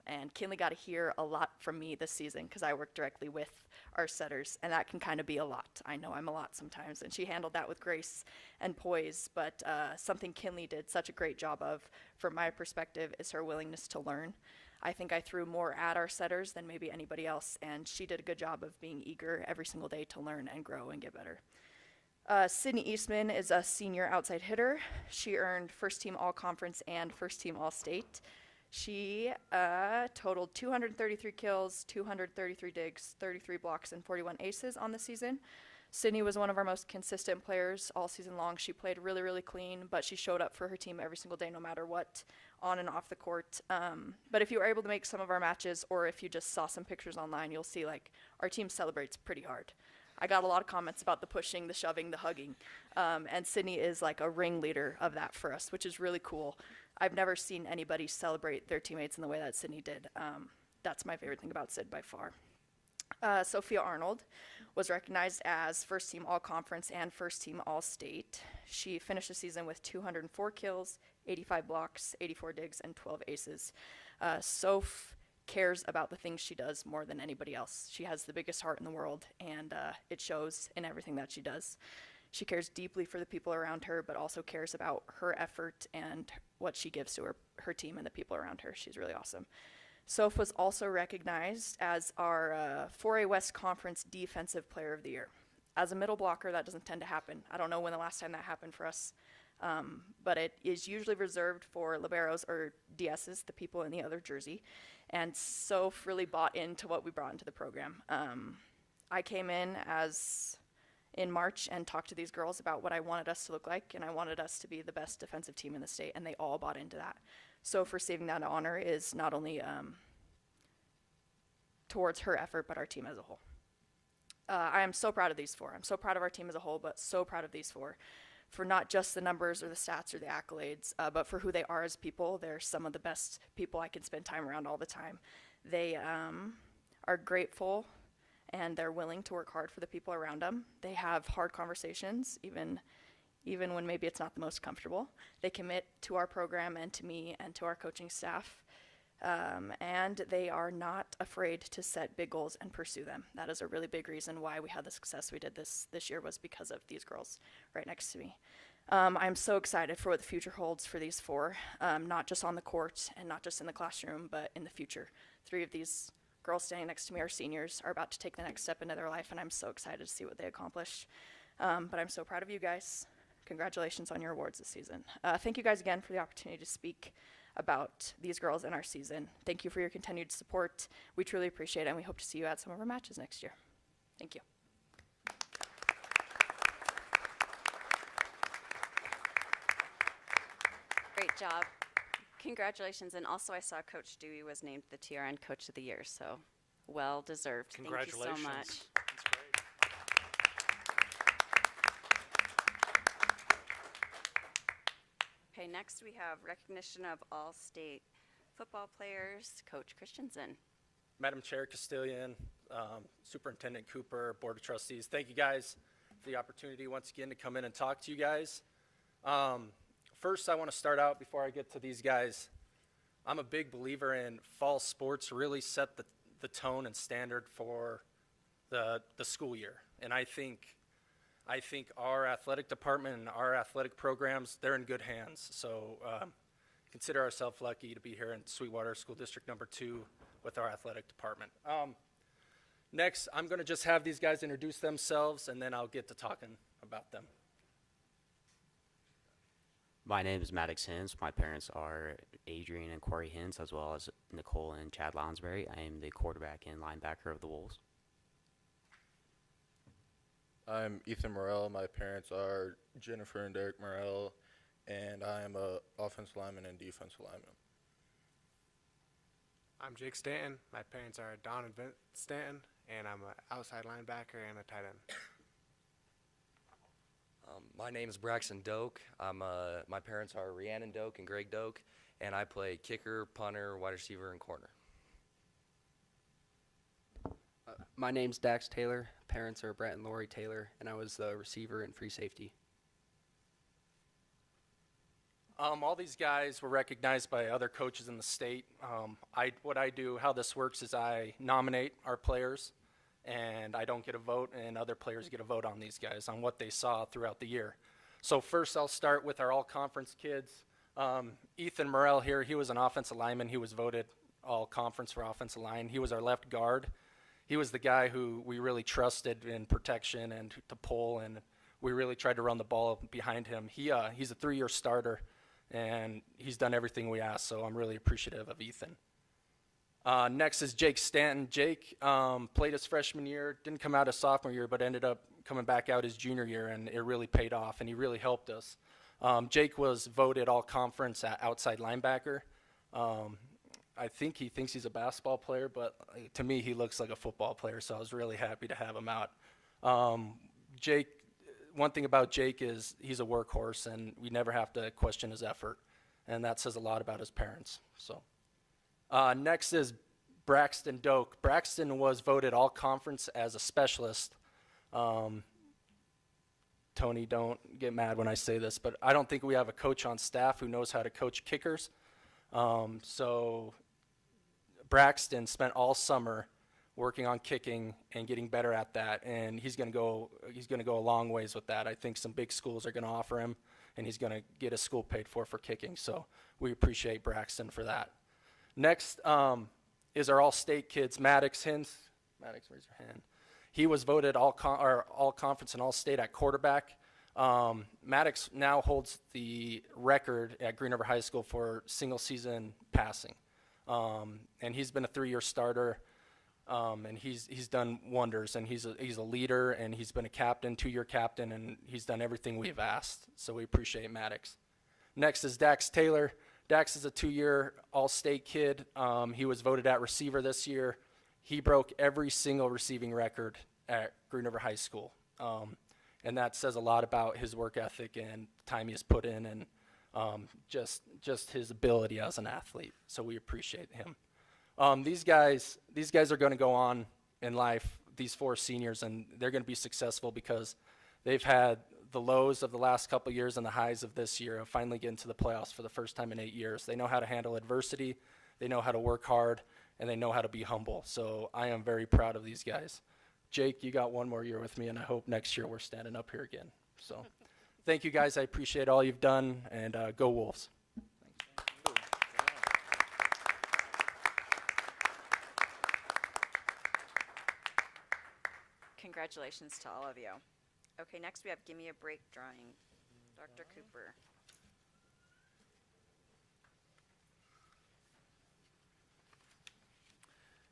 And Kinley got to hear a lot from me this season because I work directly with our setters, and that can kind of be a lot. I know I'm a lot sometimes, and she handled that with grace and poise, but something Kinley did such a great job of, from my perspective, is her willingness to learn. I think I threw more at our setters than maybe anybody else, and she did a good job of being eager every single day to learn and grow and get better. Sydney Eastman is a senior outside hitter. She earned first team all-conference and first team all-state. She totaled 233 kills, 233 digs, 33 blocks, and 41 aces on the season. Sydney was one of our most consistent players all season long. She played really, really clean, but she showed up for her team every single day no matter what, on and off the court. But if you were able to make some of our matches, or if you just saw some pictures online, you'll see like our team celebrates pretty hard. I got a lot of comments about the pushing, the shoving, the hugging, and Sydney is like a ringleader of that for us, which is really cool. I've never seen anybody celebrate their teammates in the way that Sydney did. That's my favorite thing about Sid by far. Sophia Arnold was recognized as first team all-conference and first team all-state. She finished the season with 204 kills, 85 blocks, 84 digs, and 12 aces. Soph cares about the things she does more than anybody else. She has the biggest heart in the world, and it shows in everything that she does. She cares deeply for the people around her, but also cares about her effort and what she gives to her team and the people around her. She's really awesome. Soph was also recognized as our 4A West Conference Defensive Player of the Year. As a middle blocker, that doesn't tend to happen. I don't know when the last time that happened for us, but it is usually reserved for liberos or DSs, the people in the other jersey. And Soph really bought into what we brought into the program. I came in March and talked to these girls about what I wanted us to look like, and I wanted us to be the best defensive team in the state, and they all bought into that. Soph receiving that honor is not only towards her effort, but our team as a whole. I am so proud of these four. I'm so proud of our team as a whole, but so proud of these four for not just the numbers or the stats or the accolades, but for who they are as people. They're some of the best people I can spend time around all the time. They are grateful and they're willing to work hard for the people around them. They have hard conversations, even when maybe it's not the most comfortable. They commit to our program and to me and to our coaching staff. And they are not afraid to set big goals and pursue them. That is a really big reason why we had the success we did this year, was because of these girls right next to me. I'm so excited for what the future holds for these four, not just on the court and not just in the classroom, but in the future. 3 of these girls standing next to me are seniors, are about to take the next step into their life, and I'm so excited to see what they accomplish. But I'm so proud of you guys. Congratulations on your awards this season. Thank you guys again for the opportunity to speak about these girls in our season. Thank you for your continued support. We truly appreciate it, and we hope to see you at some of our matches next year. Thank you. Great job. Congratulations. And also I saw Coach Dewey was named the TRN Coach of the Year, so well deserved. Thank you so much. That's great. Okay, next we have recognition of all state football players. Coach Christensen. Madam Chair, Castilian, Superintendent Cooper, Board of Trustees, thank you guys for the opportunity once again to come in and talk to you guys. First, I want to start out before I get to these guys. I'm a big believer in fall sports really set the tone and standard for the school year. And I think our athletic department and our athletic programs, they're in good hands. So consider ourselves lucky to be here in Sweetwater School District number 2 with our athletic department. Next, I'm going to just have these guys introduce themselves, and then I'll get to talking about them. My name is Maddox Hins. My parents are Adrian and Corey Hins, as well as Nicole and Chad Lounsbury. I am the quarterback and linebacker of the Wolves. I'm Ethan Morell. My parents are Jennifer and Derek Morell, and I am a offensive lineman and defensive lineman. I'm Jake Stanton. My parents are Don and Vince Stanton, and I'm an outside linebacker and a tight end. My name is Braxton Doak. My parents are Rhiannon Doak and Greg Doak, and I play kicker, punter, wide receiver, and corner. My name's Dax Taylor. Parents are Brett and Lori Taylor, and I was the receiver and free safety. All these guys were recognized by other coaches in the state. What I do, how this works is I nominate our players, and I don't get a vote, and other players get a vote on these guys, on what they saw throughout the year. So first I'll start with our all-conference kids. Ethan Morell here, he was an offensive lineman. He was voted all-conference for offensive line. He was our left guard. He was the guy who we really trusted in protection and to pull, and we really tried to run the ball behind him. He's a 3-year starter, and he's done everything we asked, so I'm really appreciative of Ethan. Next is Jake Stanton. Jake played his freshman year, didn't come out his sophomore year, but ended up coming back out his junior year, and it really paid off, and he really helped us. Jake was voted all-conference at outside linebacker. I think he thinks he's a basketball player, but to me, he looks like a football player, so I was really happy to have him out. Jake, one thing about Jake is he's a workhorse, and we never have to question his effort, and that says a lot about his parents. So, next is Braxton Doak. Braxton was voted all-conference as a specialist. Tony, don't get mad when I say this, but I don't think we have a coach on staff who knows how to coach kickers. So Braxton spent all summer working on kicking and getting better at that, and he's going to go a long ways with that. I think some big schools are going to offer him, and he's going to get his school paid for kicking. So we appreciate Braxton for that. Next is our all-state kids, Maddox Hins. Maddox, raise your hand. He was voted all-conference and all-state at quarterback. Maddox now holds the record at Green River High School for single-season passing. And he's been a 3-year starter, and he's done wonders. And he's a leader, and he's been a captain, 2-year captain, and he's done everything we've asked. So we appreciate Maddox. Next is Dax Taylor. Dax is a 2-year all-state kid. He was voted at receiver this year. He broke every single receiving record at Green River High School. And that says a lot about his work ethic and time he has put in, and just his ability as an athlete. So we appreciate him. These guys are going to go on in life, these 4 seniors, and they're going to be successful because they've had the lows of the last couple years and the highs of this year of finally getting to the playoffs for the first time in 8 years. They know how to handle adversity, they know how to work hard, and they know how to be humble. So I am very proud of these guys. Jake, you got 1 more year with me, and I hope next year we're standing up here again. So thank you guys. I appreciate all you've done, and go Wolves. Congratulations to all of you. Okay, next we have Gimme a Break drawing. Dr. Cooper.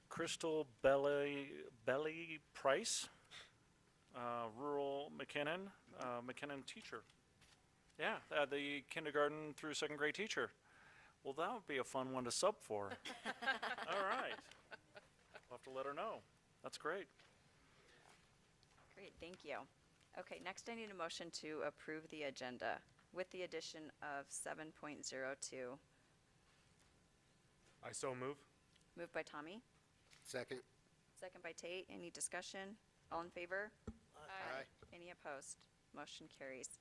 Crystal Belly Price, rural McKinnon, McKinnon teacher. Yeah, the kindergarten through 2nd grade teacher. Well, that would be a fun one to sub for. All right. We'll have to let her know. That's great. Great, thank you. Okay, next I need a motion to approve the agenda with the addition of 7.02. I so move. Moved by Tommy, Second. second by Tate. Any discussion? All in favor? Aye. Any opposed? Motion carries.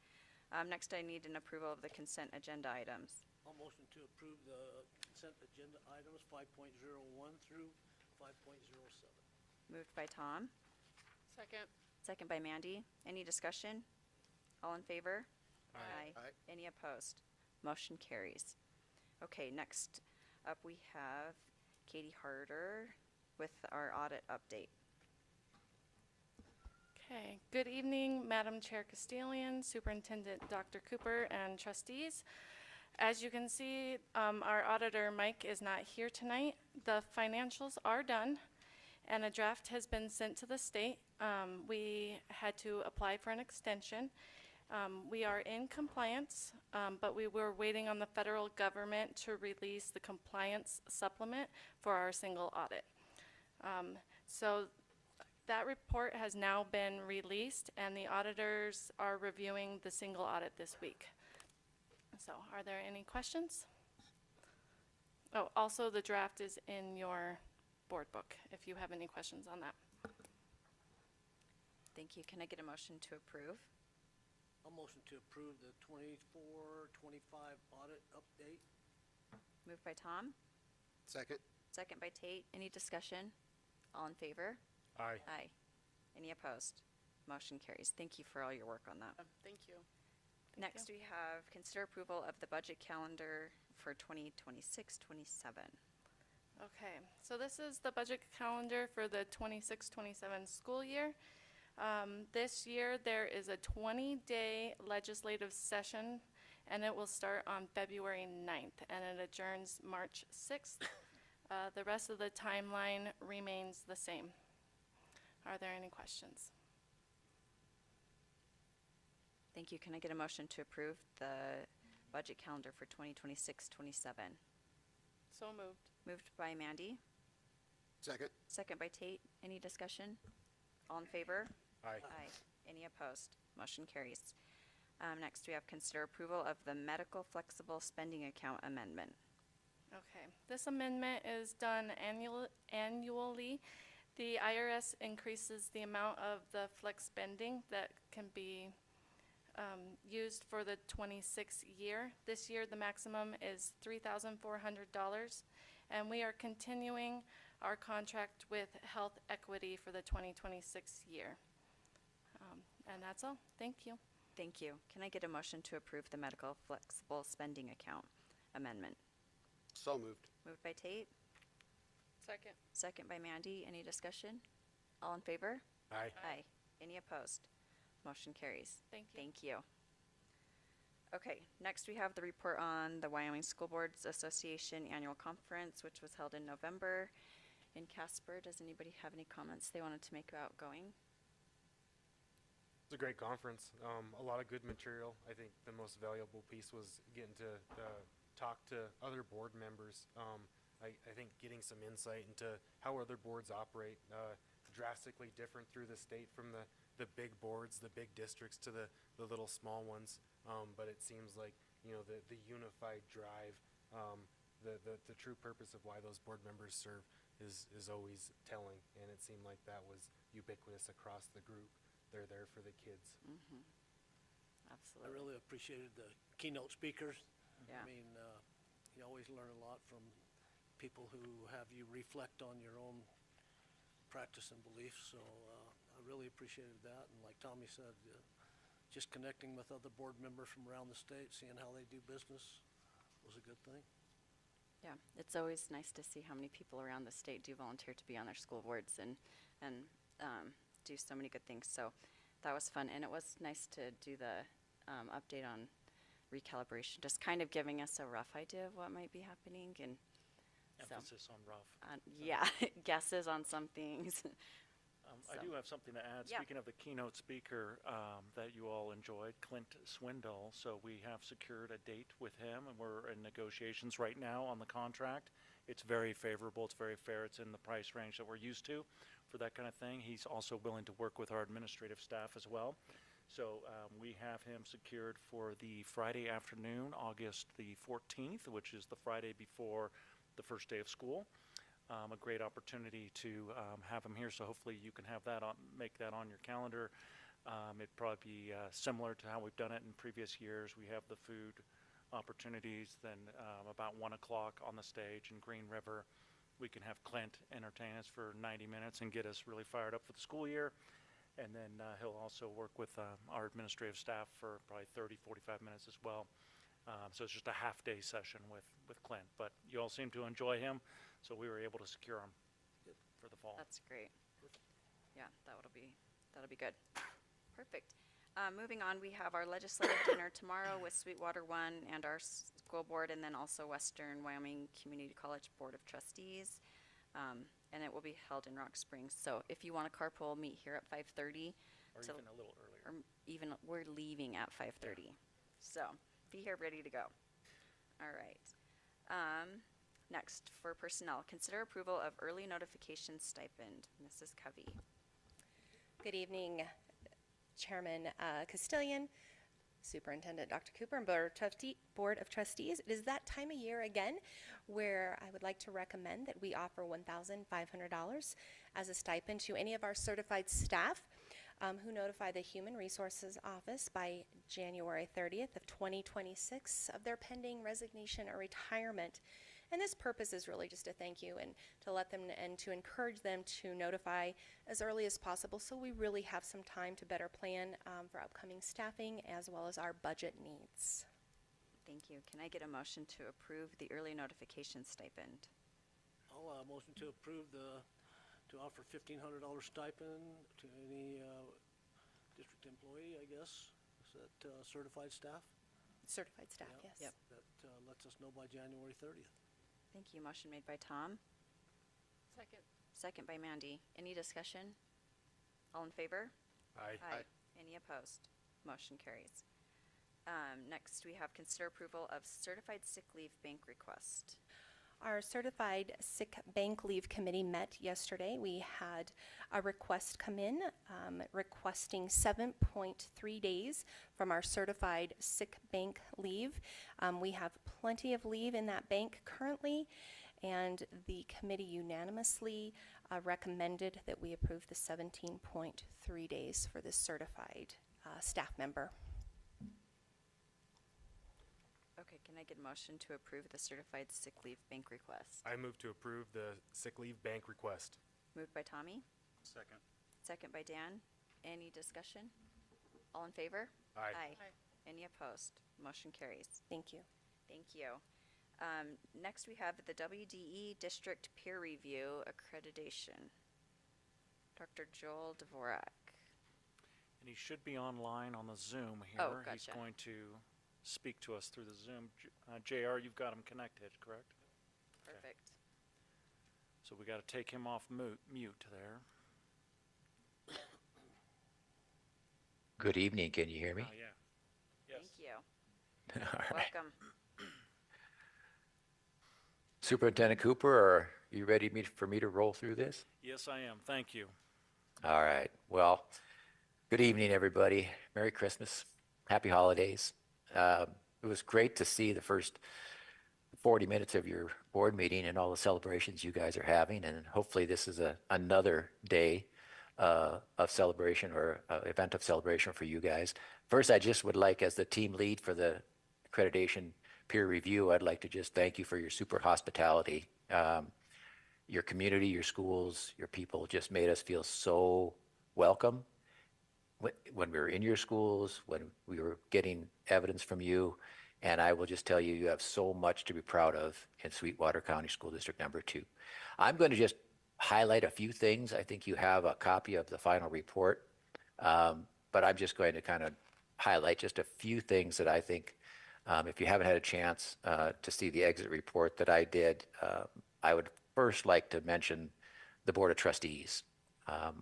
Next I need an approval of the consent agenda items. I'll motion to approve the consent agenda items 5.01 through 5.07. Moved by Tom, Second. second by Mandy. Any discussion? All in favor? Aye. Any opposed? Motion carries. Okay, next up we have Katie Harder with our audit update. Okay, good evening, Madam Chair Castilian, Superintendent Dr. Cooper, and trustees. As you can see, our auditor, Mike, is not here tonight. The financials are done, and a draft has been sent to the state. We had to apply for an extension. We are in compliance, but we were waiting on the federal government to release the compliance supplement for our single audit. So that report has now been released, and the auditors are reviewing the single audit this week. So are there any questions? Oh, also the draft is in your board book if you have any questions on that. Thank you. Can I get a motion to approve? I'll motion to approve the 24-25 audit update. Moved by Tom, Second. second by Tate. Any discussion? All in favor? Aye. Aye. Any opposed? Motion carries. Thank you for all your work on that. Thank you. Next, we have consider approval of the budget calendar for 2026-27. Okay, so this is the budget calendar for the 26-27 school year. This year, there is a 20-day legislative session, and it will start on February 9th, and it adjourns March 6th. The rest of the timeline remains the same. Are there any questions? Thank you. Can I get a motion to approve the budget calendar for 2026-27? So moved. Moved by Mandy, Second. second by Tate. Any discussion? All in favor? Aye. Aye. Any opposed? Motion carries. Next, we have consider approval of the medical flexible spending account amendment. Okay, this amendment is done annually. The IRS increases the amount of the flex spending that can be used for the 26 year. This year, the maximum is $3,400, and we are continuing our contract with Health Equity for the 2026 year. And that's all. Thank you. Thank you. Can I get a motion to approve the medical flexible spending account amendment? So moved. Moved by Tate, Second. second by Mandy. Any discussion? All in favor? Aye. Aye. Any opposed? Motion carries. Thank you. Thank you. Okay, next we have the report on the Wyoming School Boards Association Annual Conference, which was held in November in Casper. Does anybody have any comments they wanted to make about going? It was a great conference. A lot of good material. I think the most valuable piece was getting to talk to other board members. I think getting some insight into how other boards operate. drastically different through the state from the big boards, the big districts to the little small ones. But it seems like, the unified drive, the true purpose of why those board members serve is always telling. And it seemed like that was ubiquitous across the group. They're there for the kids. Absolutely. I really appreciated the keynote speakers. Yeah. I mean, you always learn a lot from people who have you reflect on your own practice and beliefs. So I really appreciated that. And like Tommy said, just connecting with other board members from around the state, seeing how they do business was a good thing. Yeah, it's always nice to see how many people around the state do volunteer to be on their school boards and do so many good things. So that was fun, and it was nice to do the update on recalibration, just kind of giving us a rough idea of what might be happening, and Emphasis on rough. yeah, guesses on some things. I do have something to add. Yeah. Speaking of the keynote speaker that you all enjoyed, Clint Swindle. So we have secured a date with him, and we're in negotiations right now on the contract. It's very favorable. It's very fair. It's in the price range that we're used to for that kind of thing. He's also willing to work with our administrative staff as well. So we have him secured for the Friday afternoon, August the 14th, which is the Friday before the first day of school. A great opportunity to have him here, so hopefully you can have that on, make that on your calendar. It'd probably be similar to how we've done it in previous years. We have the food opportunities, then about 1 o'clock on the stage in Green River. We can have Clint entertain us for 90 minutes and get us really fired up for the school year. And then he'll also work with our administrative staff for probably 30, 45 minutes as well. So it's just a half-day session with Clint. But you all seem to enjoy him, so we were able to secure him for the fall. That's great. Yeah, that'll be good. Perfect. Moving on, we have our legislative dinner tomorrow with Sweetwater One and our school board, and then also Western Wyoming Community College Board of Trustees. And it will be held in Rock Springs. So if you want to carpool, meet here at 5:30. Or even a little earlier. Or even, we're leaving at 5:30. So be here ready to go. All right. Next, for personnel, consider approval of early notification stipend. Mrs. Covey. Good evening, Chairman Castillion, Superintendent Dr. Cooper, and Board of Trustees. It is that time of year again where I would like to recommend that we offer $1,500 as a stipend to any of our certified staff who notify the Human Resources Office by January 30th of 2026 of their pending resignation or retirement. And this purpose is really just a thank you and to let them and to encourage them to notify as early as possible so we really have some time to better plan for upcoming staffing as well as our budget needs. Thank you. Can I get a motion to approve the early notification stipend? I'll motion to approve to offer $1,500 stipend to any district employee, I guess. Is that certified staff? Certified staff, Yeah, yes. That lets us know by January 30th. Thank you. Motion made by Tom. Second. Second by Mandy. Any discussion? All in favor? Aye. Any opposed? Motion carries. Next, we have consider approval of certified sick leave bank request. Our Certified Sick Bank Leave Committee met yesterday. We had a request come in requesting 7.3 days from our certified sick bank leave. We have plenty of leave in that bank currently, and the committee unanimously recommended that we approve the 17.3 days for this certified staff member. Okay, can I get a motion to approve the certified sick leave bank request? I move to approve the sick leave bank request. Moved by Tommy, Second. second by Dan. Any discussion? All in favor? Aye. Aye. Any opposed? Motion carries. Thank you. Thank you. Next, we have the WDE District Peer Review Accreditation. Dr. Joel Dvorak. And he should be online on the Zoom here. Oh, He's gotcha. going to speak to us through the Zoom. JR, you've got him connected, correct? Perfect. So we got to take him off mute there. Good evening. Can you hear me? Yeah. Yes. Thank you. All right. Welcome. Superintendent Cooper, are you ready for me to roll through this? Yes, I am. Thank you. All right. Well, good evening, everybody. Merry Christmas. Happy holidays. It was great to see the first 40 minutes of your board meeting and all the celebrations you guys are having. And hopefully this is another day of celebration or event of celebration for you guys. First, I just would like, as the team lead for the accreditation peer review, I'd like to just thank you for your super hospitality. Your community, your schools, your people just made us feel so welcome when we were in your schools, when we were getting evidence from you. And I will just tell you, you have so much to be proud of in Sweetwater County School District number 2. I'm going to just highlight a few things. I think you have a copy of the final report, but I'm just going to kind of highlight just a few things that I think, if you haven't had a chance to see the exit report that I did, I would first like to mention the Board of Trustees.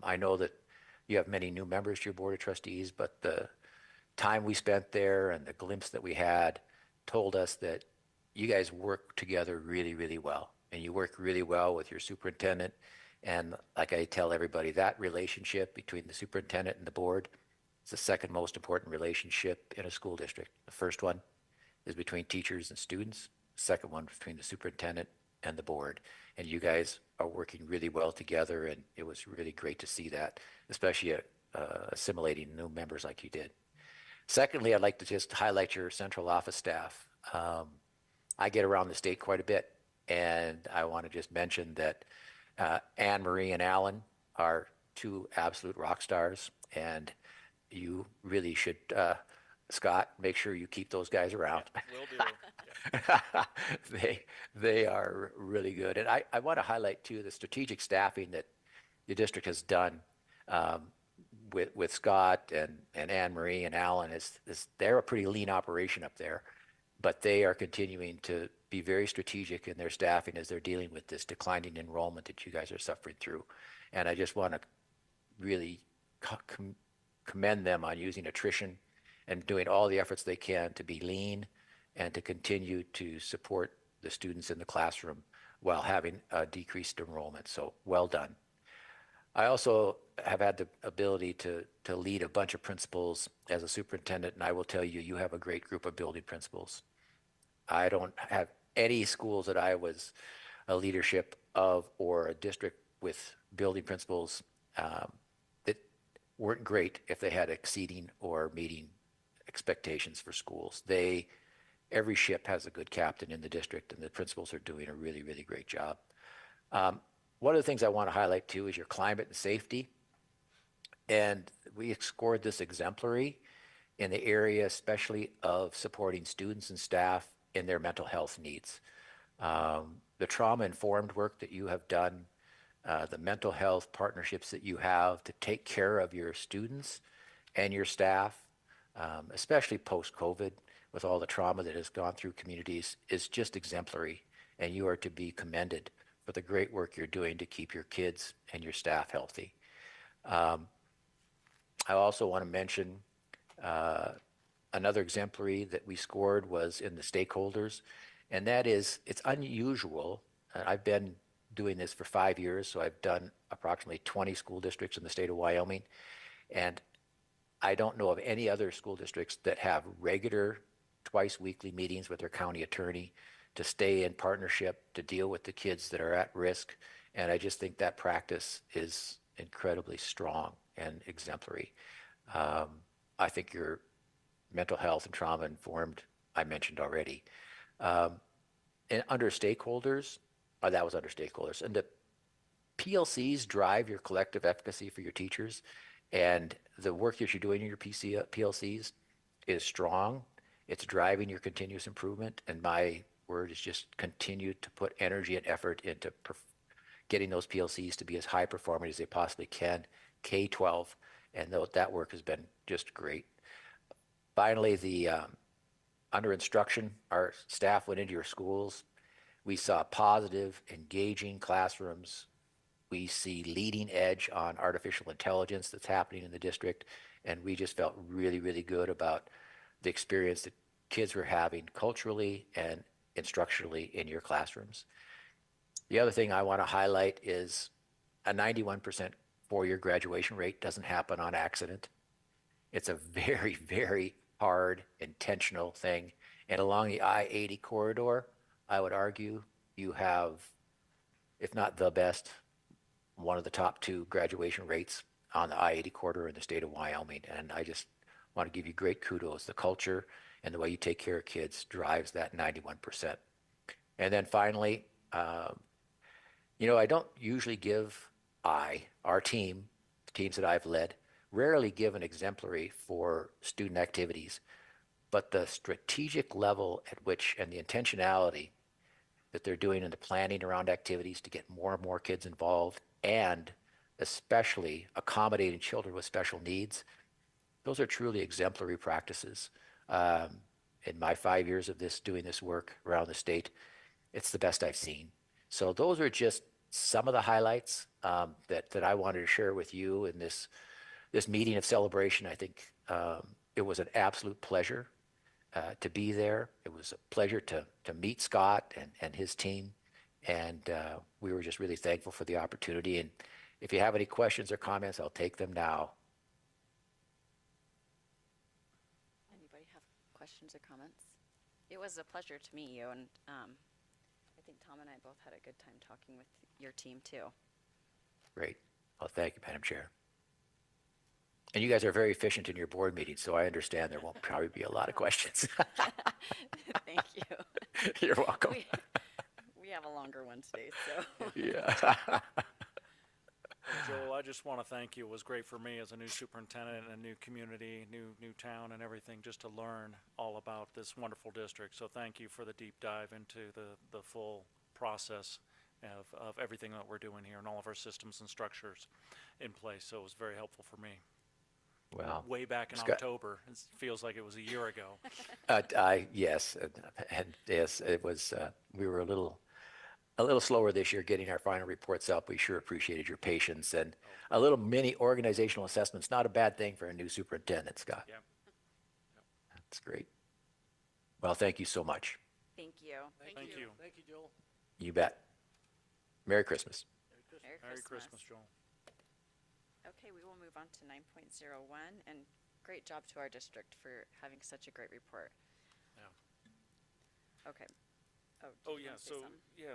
I know that you have many new members to your Board of Trustees, but the time we spent there and the glimpse that we had told us that you guys work together really, really well. And you work really well with your superintendent. And like I tell everybody, that relationship between the superintendent and the board is the second most important relationship in a school district. The first one is between teachers and students. The second one between the superintendent and the board. And you guys are working really well together, and it was really great to see that, especially assimilating new members like you did. Secondly, I'd like to just highlight your central office staff. I get around the state quite a bit, and I want to just mention that Anne Marie and Alan are two absolute rock stars, and you really should, Scott, make sure you keep those guys around. Will do. They are really good. And I want to highlight, too, the strategic staffing that the district has done with Scott and Anne Marie and Alan. They're a pretty lean operation up there, but they are continuing to be very strategic in their staffing as they're dealing with this declining enrollment that you guys are suffering through. And I just want to really commend them on using attrition and doing all the efforts they can to be lean and to continue to support the students in the classroom while having a decreased enrollment. So well done. I also have had the ability to lead a bunch of principals as a superintendent, and I will tell you, you have a great group of building principals. I don't have any schools that I was a leadership of or a district with building principals that weren't great if they had exceeding or meeting expectations for schools. Every ship has a good captain in the district, and the principals are doing a really, really great job. One of the things I want to highlight too is your climate and safety. And we scored this exemplary in the area, especially of supporting students and staff in their mental health needs. The trauma-informed work that you have done, the mental health partnerships that you have to take care of your students and your staff, especially post-COVID, with all the trauma that has gone through communities, is just exemplary, and you are to be commended for the great work you're doing to keep your kids and your staff healthy. I also want to mention another exemplary that we scored was in the stakeholders, and that is, it's unusual. I've been doing this for 5 years, so I've done approximately 20 school districts in the state of Wyoming, and I don't know of any other school districts that have regular twice weekly meetings with their county attorney to stay in partnership to deal with the kids that are at risk. And I just think that practice is incredibly strong and exemplary. I think your mental health and trauma informed, I mentioned already. And under stakeholders, that was under stakeholders. And the PLCs drive your collective efficacy for your teachers. And the work that you're doing in your PLCs is strong. It's driving your continuous improvement. And my word is just continue to put energy and effort into getting those PLCs to be as high performing as they possibly can, K-12. And that work has been just great. Finally, the under instruction, our staff went into your schools. We saw positive, engaging classrooms. We see leading edge on artificial intelligence that's happening in the district. And we just felt really, really good about the experience that kids were having culturally and instructionally in your classrooms. The other thing I want to highlight is a 91% four-year graduation rate doesn't happen on accident. It's a very, very hard, intentional thing. And along the I-80 corridor, I would argue you have, if not the best, one of the top two graduation rates on the I-80 corridor in the state of Wyoming. And I just want to give you great kudos. The culture and the way you take care of kids drives that 91%. And then finally, I don't usually give our team, the teams that I've led, rarely give an exemplary for student activities, but the strategic level at which and the intentionality that they're doing in the planning around activities to get more and more kids involved, and especially accommodating children with special needs, those are truly exemplary practices. In my 5 years of doing this work around the state, it's the best I've seen. So those are just some of the highlights that I wanted to share with you in this meeting of celebration. I think it was an absolute pleasure to be there. It was a pleasure to meet Scott and his team, and we were just really thankful for the opportunity. And if you have any questions or comments, I'll take them now. Anybody have questions or comments? It was a pleasure to meet you, and I think Tom and I both had a good time talking with your team too. Great. Well, thank you, Madam Chair. And you guys are very efficient in your board meetings, so I understand there won't probably be a lot of questions. Thank you. You're welcome. We have a longer one today, so. Yeah. Joel, I just want to thank you. It was great for me as a new superintendent in a new community, new town and everything, just to learn all about this wonderful district. So thank you for the deep dive into the full process of everything that we're doing here and all of our systems and structures in place. So it was very helpful for me. Well, Way back in Scott, October. It feels like it was a year ago. yes, and yes, it was. We were a little slower this year getting our final reports up. We sure appreciated your patience, and a little mini organizational assessment's not a bad thing for a new superintendent, Scott. Yeah. That's great. Well, thank you so much. Thank you. Thank you. Thank you, Joel. You bet. Merry Christmas. Merry Christmas, Joel. Okay, we will move on to 9.01, and great job to our district for having such a great report. Yeah. Okay. Oh, yeah,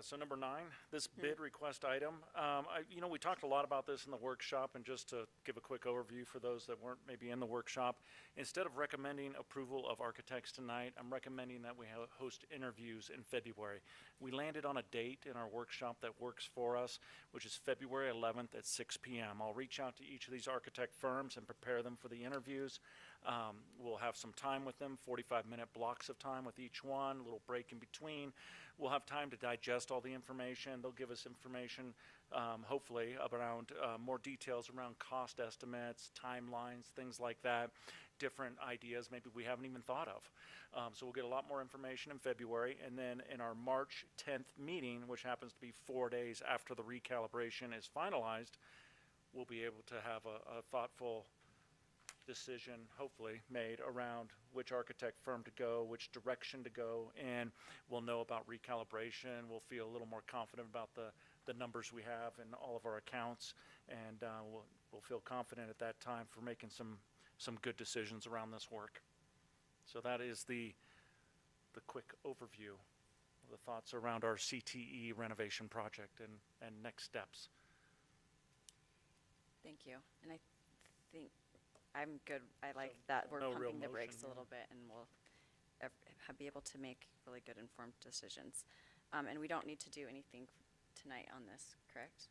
so number 9, this bid request item. We talked a lot about this in the workshop, and just to give a quick overview for those that weren't maybe in the workshop, instead of recommending approval of architects tonight, I'm recommending that we host interviews in February. We landed on a date in our workshop that works for us, which is February 11th at 6 p.m. I'll reach out to each of these architect firms and prepare them for the interviews. We'll have some time with them, 45-minute blocks of time with each one, a little break in between. We'll have time to digest all the information. They'll give us information, hopefully, around more details around cost estimates, timelines, things like that, different ideas maybe we haven't even thought of. So we'll get a lot more information in February. And then in our March 10th meeting, which happens to be 4 days after the recalibration is finalized, we'll be able to have a thoughtful decision, hopefully, made around which architect firm to go, which direction to go, and we'll know about recalibration. We'll feel a little more confident about the numbers we have in all of our accounts, and we'll feel confident at that time for making some good decisions around this work. So that is the quick overview of the thoughts around our CTE renovation project and next steps. Thank you. And I think I'm good. I like that we're no real pumping the motion, brakes a yeah. little bit, and we'll be able to make really good informed decisions. And we don't need to do anything tonight on this, correct?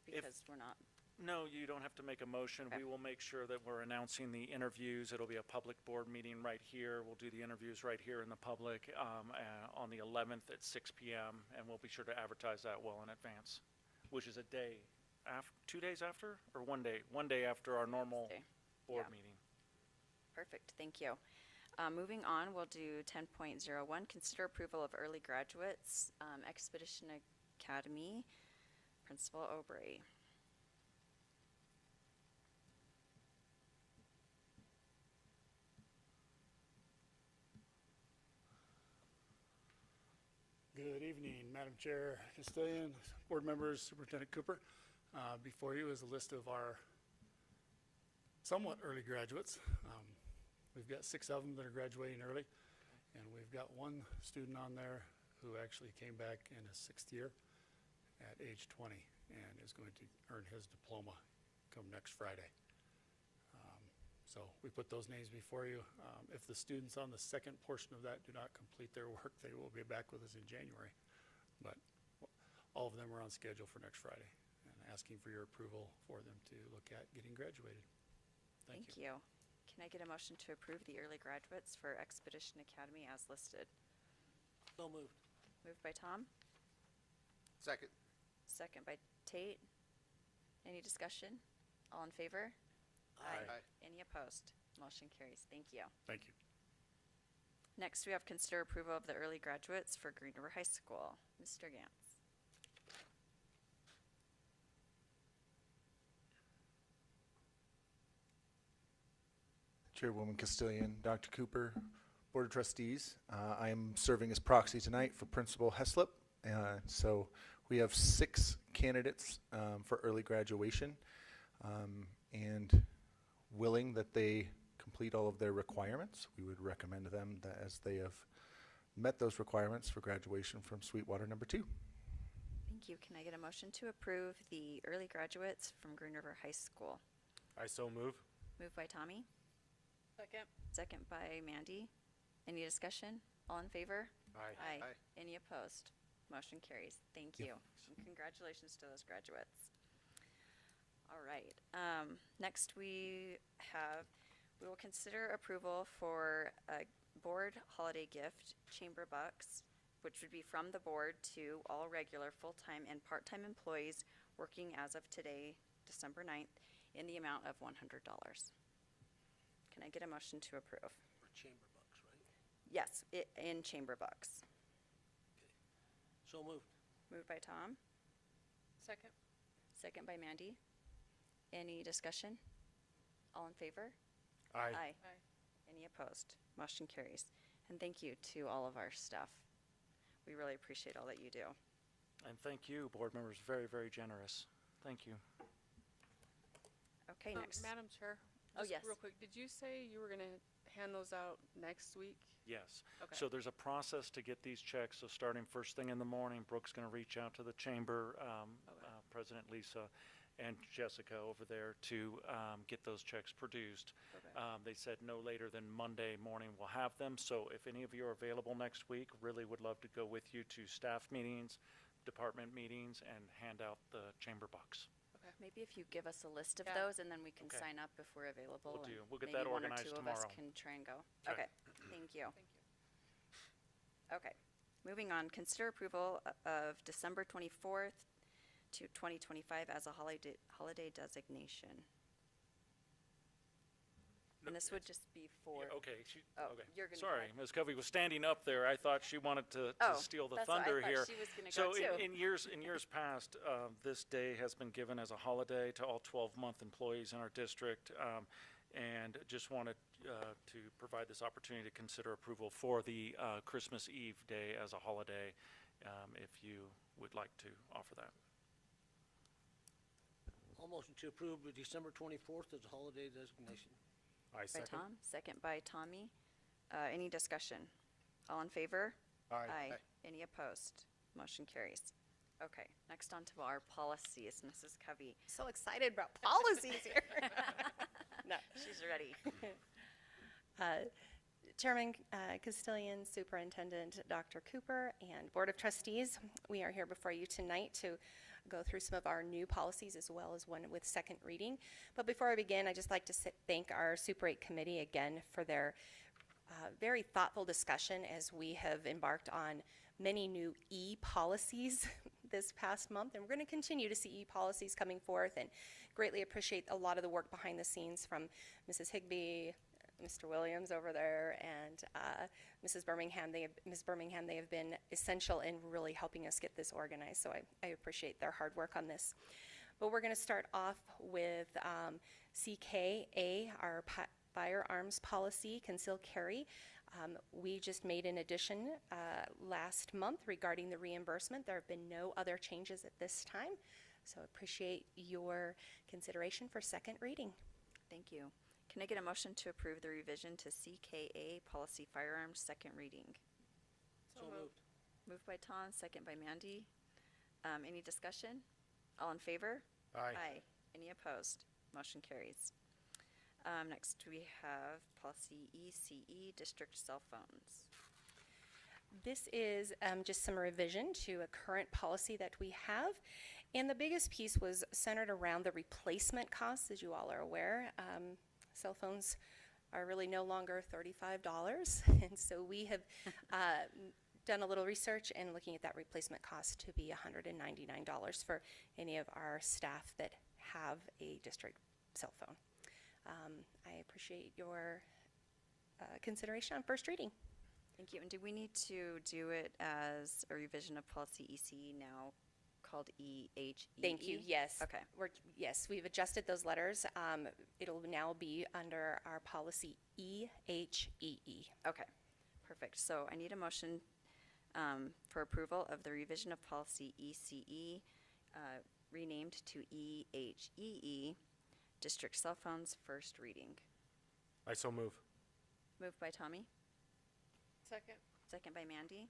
Because we're not. No, you don't have to make a motion. Okay. We will make sure that we're announcing the interviews. It'll be a public board meeting right here. We'll do the interviews right here in the public on the 11th at 6 p.m. And we'll be sure to advertise that well in advance, which is a day after, 2 days after, or 1 day? 1 day after our normal board meeting. Perfect, thank you. Moving on, we'll do 10.01, consider approval of early graduates, Expedition Academy, Principal Aubrey. Good evening, Madam Chair Castillion, board members, Superintendent Cooper. Before you is a list of our somewhat early graduates. We've got 6 of them that are graduating early, and we've got one student on there who actually came back in his 6th year at age 20 and is going to earn his diploma come next Friday. So we put those names before you. If the students on the second portion of that do not complete their work, they will be back with us in January. But all of them are on schedule for next Friday, and asking for your approval for them to look at getting graduated. Thank you. Can I get a motion to approve the early graduates for Expedition Academy as listed? So moved. Moved by Tom, Second. second by Tate. Any discussion? All in favor? Aye. Any opposed? Motion carries. Thank you. Thank you. Next, we have consider approval of the early graduates for Green River High School. Mr. Gantz. Chairwoman Castilian, Dr. Cooper, Board of Trustees. I am serving as proxy tonight for Principal Heslop. So we have 6 candidates for early graduation, and willing that they complete all of their requirements. We would recommend them that as they have met those requirements for graduation from Sweetwater number 2. Thank you. Can I get a motion to approve the early graduates from Green River High School? I so move. Moved by Tommy, Second. second by Mandy. Any discussion? All in favor? Aye. Aye. Any opposed? Motion carries. Thank you. And congratulations to those graduates. All right. Next we will consider approval for a board holiday gift, chamber bucks, which would be from the board to all regular full-time and part-time employees working as of today, December 9th, in the amount of $100. Can I get a motion to approve? For chamber bucks, right? Yes, in chamber bucks. So moved. Moved by Tom, Second. second by Mandy. Any discussion? All in favor? Aye. Aye. Any opposed? Motion carries. And thank you to all of our staff. We really appreciate all that you do. And thank you, board members, very, very generous. Thank you. Okay, next. Madam Chair. Oh, just yes. Real quick, did you say you were gonna hand those out next week? Yes. Okay. So there's a process to get these checks. So starting first thing in the morning, Brooke's going to reach out to the chamber, President Lisa and Jessica over there to get those checks produced. Okay. They said no later than Monday morning we'll have them. So if any of you are available next week, really would love to go with you to staff meetings, department meetings, and hand out the chamber bucks. Maybe if you give us a list of Yeah. those, and then we can Okay. sign up if we're available. Will and do. We'll get maybe that one or organized two of us tomorrow. can try and go. Okay. Okay, thank you. Thank you. Okay, moving on, consider approval of December 24th to 2025 as a holiday designation. And this would just be for, Okay. Oh, okay. you're gonna Sorry, go. Ms. Covey was standing up there. I thought she wanted to Oh, steal the that's what I thunder thought here. she was gonna So go too. in years past, this day has been given as a holiday to all 12-month employees in our district. And just wanted to provide this opportunity to consider approval for the Christmas Eve day as a holiday, if you would like to offer that. All motion to approve the December 24th as a holiday designation. I by second. Tom, second by Tommy. Any discussion? All in favor? Aye. Any opposed? Motion carries. Okay, next on to our policies, Mrs. Covey. So excited about policies here. No, she's ready. Chairman Castilian, Superintendent Dr. Cooper, and Board of Trustees, we are here before you tonight to go through some of our new policies as well as one with second reading. But before I begin, I'd just like to thank our Super 8 committee again for their very thoughtful discussion as we have embarked on many new e-policies this past month. And we're going to continue to see e-policies coming forth, and greatly appreciate a lot of the work behind the scenes from Mrs. Higbee, Mr. Williams over there, and Ms. Birmingham. They have been essential in really helping us get this organized, so I appreciate their hard work on this. But we're going to start off with CKA, our firearms policy, conceal carry. We just made an addition last month regarding the reimbursement. There have been no other changes at this time. So appreciate your consideration for second reading. Thank you. Can I get a motion to approve the revision to CKA Policy Firearms, second reading? So moved. Moved by Tom, second by Mandy. Any discussion? All in favor? Aye. Any opposed? Motion carries. Next, we have policy ECE, district cell phones. This is just some revision to a current policy that we have. And the biggest piece was centered around the replacement costs, as you all are aware. Cell phones are really no longer $35. And so we have done a little research and looking at that replacement cost to be $199 for any of our staff that have a district cell phone. I appreciate your consideration on first reading. Thank you. And do we need to do it as a revision of policy ECE now called EHEE? Thank you. Yes. Okay. Yes, we've adjusted those letters. It'll now be under our policy EHEE. Okay. Perfect. So I need a motion for approval of the revision of policy ECE, renamed to EHEE, district cell phones, first reading. I so move. Moved by Tommy, Second. second by Mandy.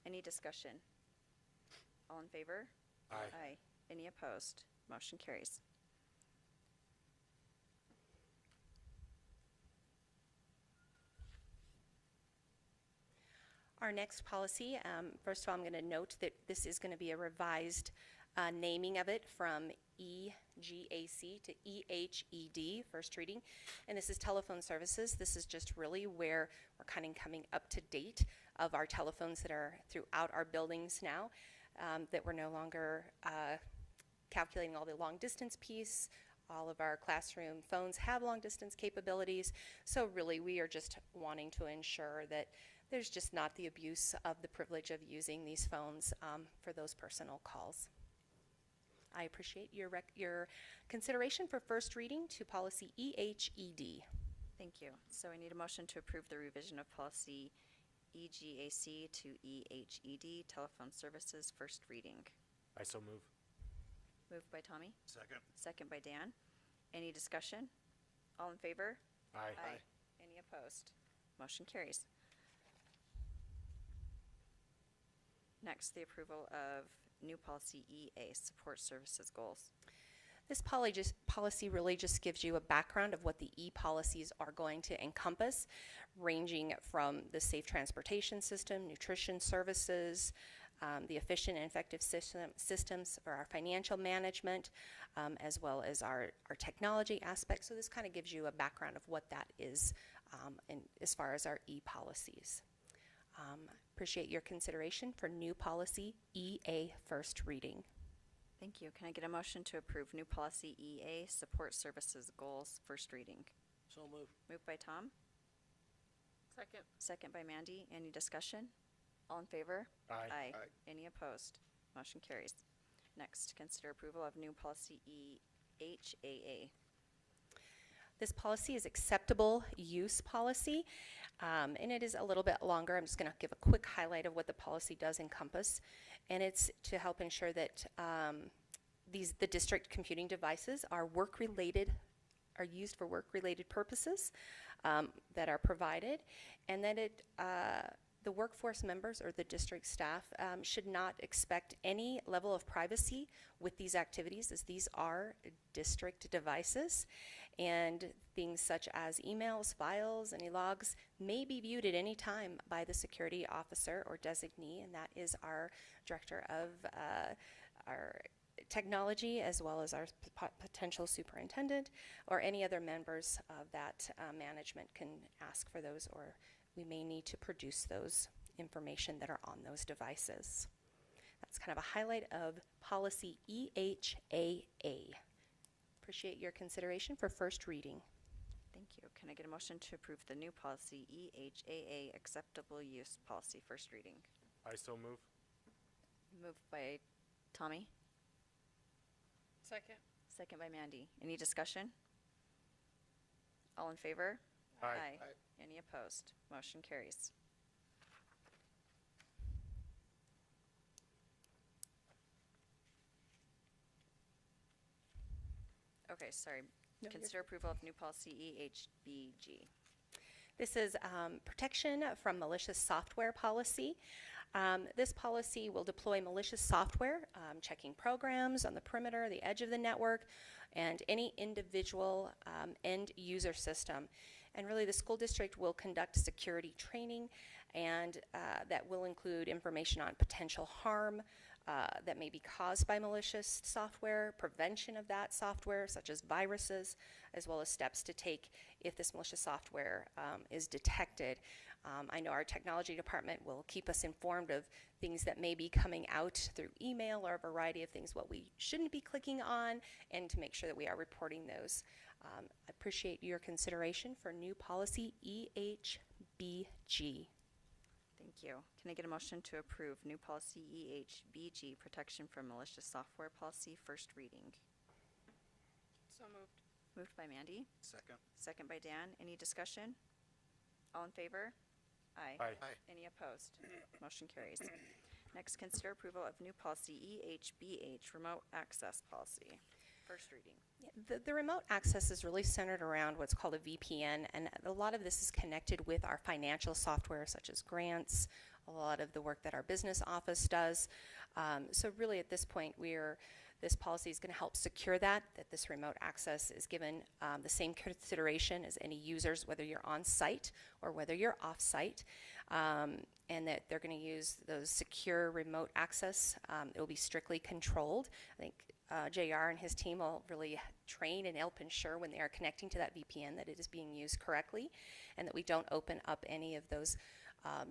Any discussion? All in favor? Aye. Any opposed? Motion carries. Our next policy, first of all, I'm going to note that this is going to be a revised naming of it from EGAC to EHED, first reading. And this is telephone services. This is just really where we're kind of coming up to date of our telephones that are throughout our buildings now, that we're no longer calculating all the long distance piece. All of our classroom phones have long distance capabilities. So really we are just wanting to ensure that there's just not the abuse of the privilege of using these phones for those personal calls. I appreciate your consideration for first reading to policy EHED. Thank you. So I need a motion to approve the revision of policy EGAC to EHED, telephone services, first reading. I so move. Moved by Tommy, Second. second by Dan. Any discussion? All in favor? Aye. Any opposed? Motion carries. Next, the approval of new policy EA, support services goals. This policy really just gives you a background of what the E-policies are going to encompass, ranging from the safe transportation system, nutrition services, the efficient and effective systems for our financial management, as well as our technology aspects. So this kind of gives you a background of what that is as far as our E-policies. Appreciate your consideration for new policy EA, first reading. Thank you. Can I get a motion to approve new policy EA, support services goals, first reading? So moved. Moved by Tom, Second. second by Mandy. Any discussion? All in favor? Aye. Any opposed? Motion carries. Next, consider approval of new policy EHAA. This policy is acceptable use policy, and it is a little bit longer. I'm just going to give a quick highlight of what the policy does encompass, and it's to help ensure that the district computing devices are used for work-related purposes that are provided, and that the workforce members or the district staff should not expect any level of privacy with these activities, as these are district devices, and things such as emails, files, any logs may be viewed at any time by the security officer or designee, and that is our director of our technology, as well as our potential superintendent, or any other members of that management can ask for those, or we may need to produce those information that are on those devices. That's kind of a highlight of policy EHAA. Appreciate your consideration for first reading. Thank you. Can I get a motion to approve the new policy EHAA, acceptable use policy, first reading? I so move. Moved by Tommy, Second. second by Mandy. Any discussion? All in favor? Aye. Any opposed? Motion carries. Okay, sorry. Consider approval of new policy EHBG. This is protection from malicious software policy. This policy will deploy malicious software, checking programs on the perimeter, the edge of the network, and any individual end user system. And really, the school district will conduct security training, and that will include information on potential harm that may be caused by malicious software, prevention of that software, such as viruses, as well as steps to take if this malicious software is detected. I know our technology department will keep us informed of things that may be coming out through email or a variety of things, what we shouldn't be clicking on, and to make sure that we are reporting those. I appreciate your consideration for new policy EHBG. Thank you. Can I get a motion to approve new policy EHBG, protection from malicious software policy, first reading? So moved. Moved by Mandy, Second. second by Dan. Any discussion? All in favor? Aye. Aye. Any opposed? Motion carries. Next, consider approval of new policy EHBH, remote access policy, first reading. The remote access is really centered around what's called a VPN, and a lot of this is connected with our financial software, such as grants, a lot of the work that our business office does. So really at this point, this policy is going to help secure that this remote access is given the same consideration as any users, whether you're on site or whether you're off site, and that they're going to use those secure remote access. It will be strictly controlled. I think JR and his team will really train and help ensure when they are connecting to that VPN that it is being used correctly, and that we don't open up any of those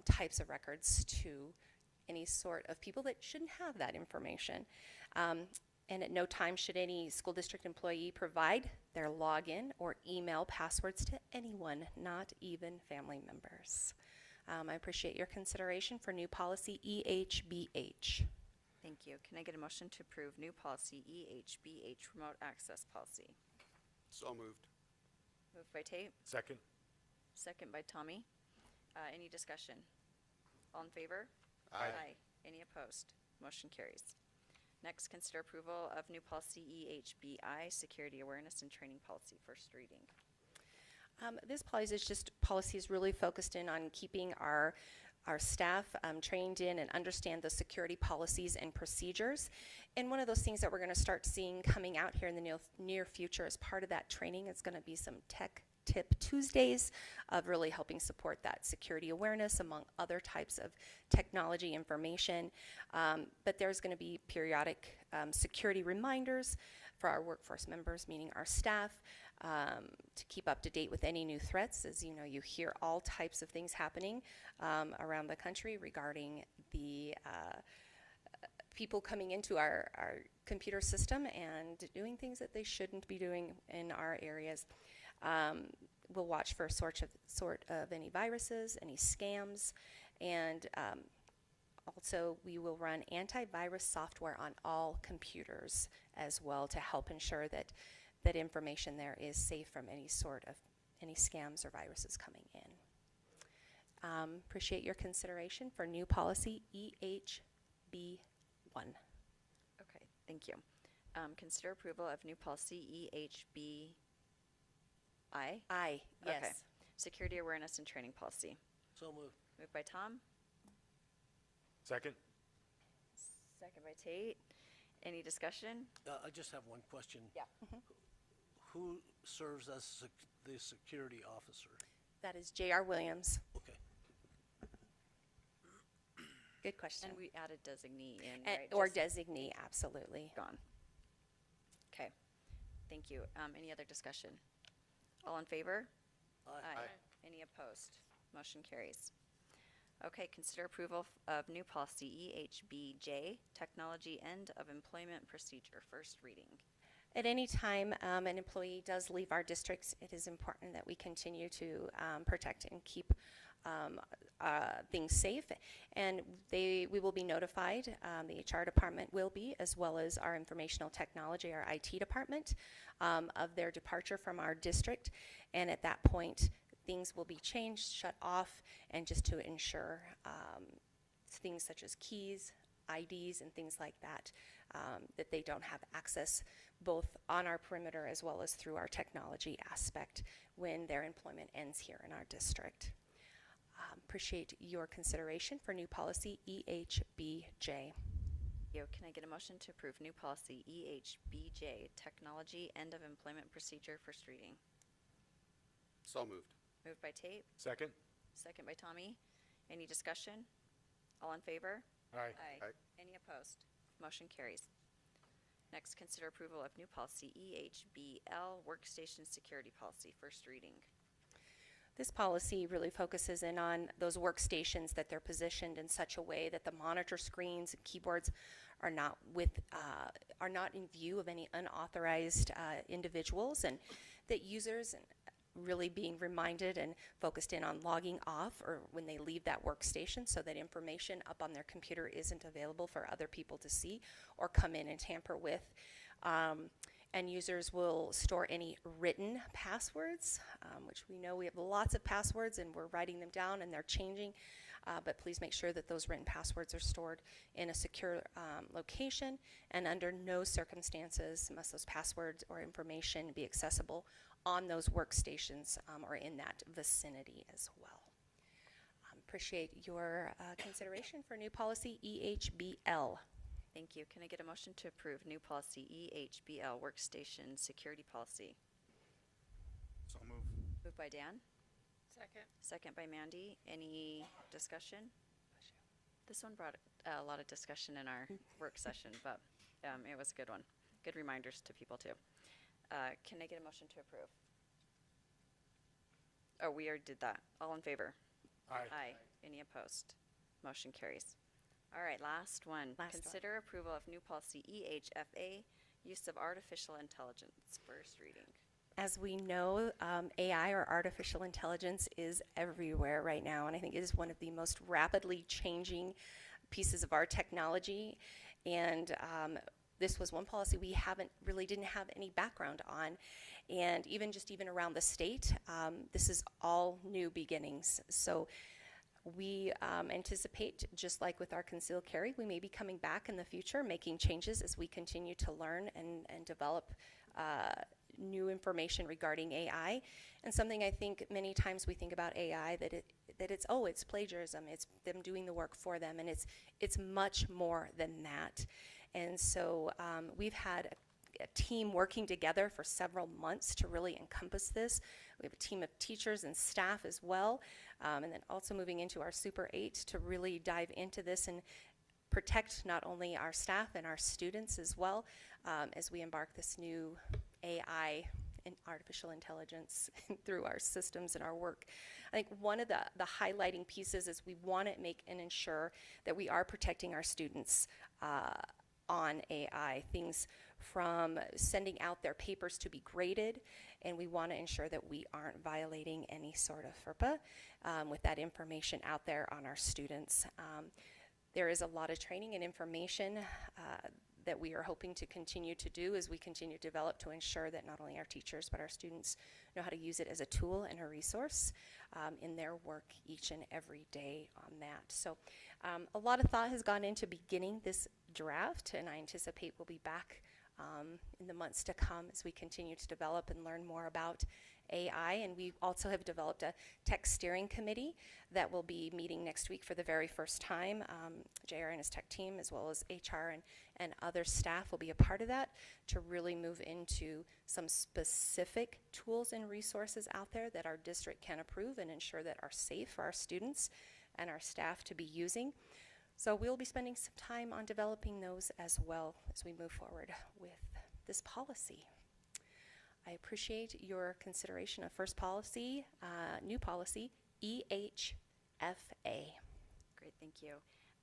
types of records to any sort of people that shouldn't have that information. And at no time should any school district employee provide their login or email passwords to anyone, not even family members. I appreciate your consideration for new policy EHBH. Thank you. Can I get a motion to approve new policy EHBH, remote access policy? So moved. Moved by Tate, Second. second by Tommy. Any discussion? All in favor? Aye. Any opposed? Motion carries. Next, consider approval of new policy EHBI, security awareness and training policy, first reading. This policy is really focused in on keeping our staff trained in and understand the security policies and procedures. And one of those things that we're going to start seeing coming out here in the near future as part of that training is going to be some Tech Tip Tuesdays of really helping support that security awareness among other types of technology information. But there's going to be periodic security reminders for our workforce members, meaning our staff, to keep up to date with any new threats. As you know, you hear all types of things happening around the country regarding the people coming into our computer system and doing things that they shouldn't be doing in our areas. We'll watch for sort of any viruses, any scams, and also we will run antivirus software on all computers as well to help ensure that information there is safe from any scams or viruses coming in. Appreciate your consideration for new policy EHB1. Okay, thank you. Consider approval of new policy EHBI. Aye, yes. Okay. Security awareness and training policy. So moved. Moved by Tom, Second. second by Tate. Any discussion? I just have one question. Yeah. Who serves as the security officer? That is J.R. Williams. Okay. Good question. And we added designee in, And- right? or Just designee, absolutely. gone. Okay, thank you. Any other discussion? All in favor? Aye. Any opposed? Motion carries. Okay, consider approval of new policy EHBJ, technology end of employment procedure, first reading. At any time an employee does leave our districts, it is important that we continue to protect and keep things safe. And we will be notified, the HR department will be, as well as our informational technology, our IT department, of their departure from our district. And at that point, things will be changed, shut off, and just to ensure things such as keys, IDs and things like that, that they don't have access both on our perimeter as well as through our technology aspect when their employment ends here in our district. Appreciate your consideration for new policy EHBJ. Can I get a motion to approve new policy EHBJ, technology end of employment procedure, first reading? So moved. Moved by Tate, Second. second by Tommy. Any discussion? All in favor? Aye. Aye. Any opposed? Motion carries. Next, consider approval of new policy EHBL, workstation security policy, first reading. This policy really focuses in on those workstations, that they're positioned in such a way that the monitor screens and keyboards are not in view of any unauthorized individuals, and that users really being reminded and focused in on logging off or when they leave that workstation, so that information up on their computer isn't available for other people to see or come in and tamper with. And users will store any written passwords, which we know we have lots of passwords and we're writing them down and they're changing. But please make sure that those written passwords are stored in a secure location, and under no circumstances must those passwords or information be accessible on those workstations or in that vicinity as well. Appreciate your consideration for new policy EHBL. Thank you. Can I get a motion to approve new policy EHBL, workstation security policy? So moved. Moved by Dan, Second. second by Mandy. Any discussion? This one brought a lot of discussion in our work session, but it was a good one. Good reminders to people too. Can I get a motion to approve? Oh, we already did that. All in favor? Aye. Aye. Any opposed? Motion carries. All right, last one. Consider approval of new policy EHFA, use of artificial intelligence, first reading. As we know, AI, or artificial intelligence, is everywhere right now, and I think it is one of the most rapidly changing pieces of our technology. And this was one policy we didn't have any background on, and even around the state, this is all new beginnings. So we anticipate, just like with our concealed carry, we may be coming back in the future, making changes as we continue to learn and develop new information regarding AI. And something I think many times we think about AI, that it's plagiarism, it's them doing the work for them, and it's much more than that. And so we've had a team working together for several months to really encompass this. We have a team of teachers and staff as well, and then also moving into our Super 8 to really dive into this and protect not only our staff and our students as well, as we embark this new AI and artificial intelligence through our systems and our work. I think one of the highlighting pieces is we want to make and ensure that we are protecting our students on AI, things from sending out their papers to be graded, and we want to ensure that we aren't violating any sort of FERPA with that information out there on our students. There is a lot of training and information that we are hoping to continue to do as we continue to develop, to ensure that not only our teachers but our students know how to use it as a tool and a resource in their work each and every day on that. So a lot of thought has gone into beginning this draft, and I anticipate we'll be back in the months to come as we continue to develop and learn more about AI. And we also have developed a tech steering committee that will be meeting next week for the very first time. JR and his tech team, as well as HR and other staff, will be a part of that to really move into some specific tools and resources out there that our district can approve and ensure that are safe for our students and our staff to be using. So we'll be spending some time on developing those as well as we move forward with this policy. I appreciate your consideration of first policy, new policy, EHFA. Great, thank you.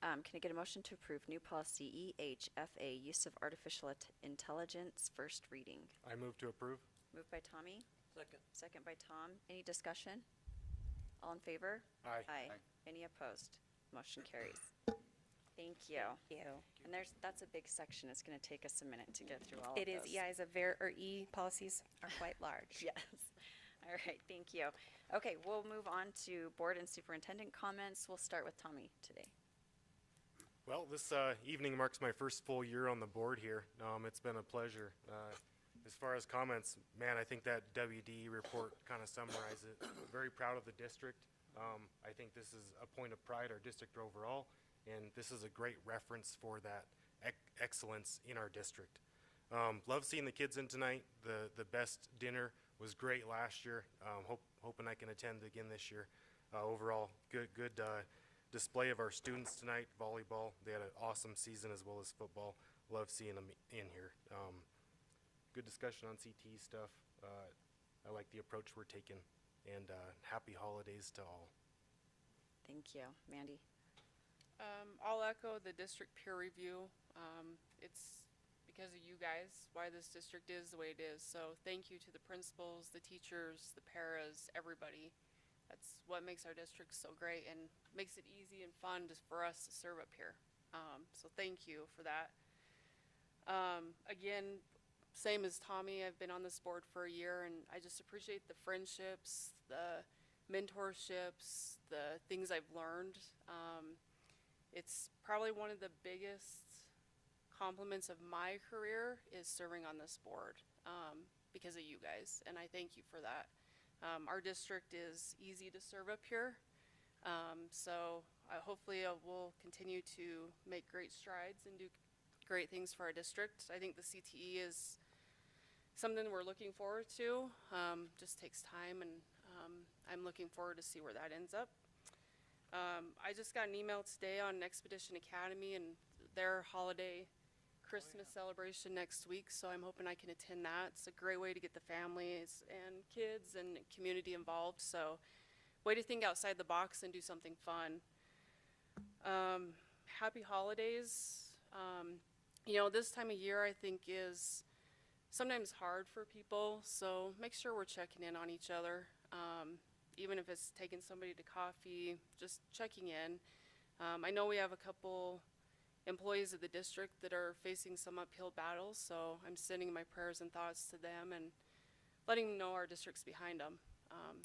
Can I get a motion to approve new policy EHFA, use of artificial intelligence, first reading? I move to approve. Moved by Tommy, Second. second by Tom. Any discussion? All in favor? Aye. Aye. Any opposed? Motion carries. Thank you. Thank you. And that's a big section. It's going to take us a minute to get through all It of is, those. E policies are quite large. Yes. All right, thank you. Okay, we'll move on to board and superintendent comments. We'll start with Tommy today. Well, Well, this evening marks my first full year on the board here. It's been a pleasure. As far as comments, man, I think that WD report kind of summarizes it. Very proud of the district. I think this is a point of pride, our district overall, and this is a great reference for that excellence in our district. Love seeing the kids in tonight. The best dinner was great last year. Hoping I can attend again this year. Overall, good display of our students tonight. Volleyball, they had an awesome season as well as football. Love seeing them in here. Good discussion on CT stuff. I like the approach we're taking, and happy holidays to all. Thank you. Mandy? I'll echo the district peer review. It's because of you guys why this district is the way it is. So thank you to the principals, the teachers, the paras, everybody. That's what makes our district so great and makes it easy and fun for us to serve up here. So thank you for that. Again, same as Tommy, I've been on this board for a year, and I just appreciate the friendships, the mentorships, the things I've learned. It's probably one of the biggest compliments of my career is serving on this board because of you guys, and I thank you for that. Our district is easy to serve up here, so hopefully we'll continue to make great strides and do great things for our district. I think the CTE is something we're looking forward to. Just takes time, and I'm looking forward to see where that ends up. I just got an email today on Expedition Academy and their holiday Christmas celebration next week, so I'm hoping I can attend that. It's a great way to get the families and kids and community involved, so way to think outside the box and do something fun. Happy holidays. You know, this time of year I think is sometimes hard for people, so make sure we're checking in on each other. Even if it's taking somebody to coffee, just checking in. I know we have a couple employees of the district that are facing some uphill battles, so I'm sending my prayers and thoughts to them and letting them know our district's behind them.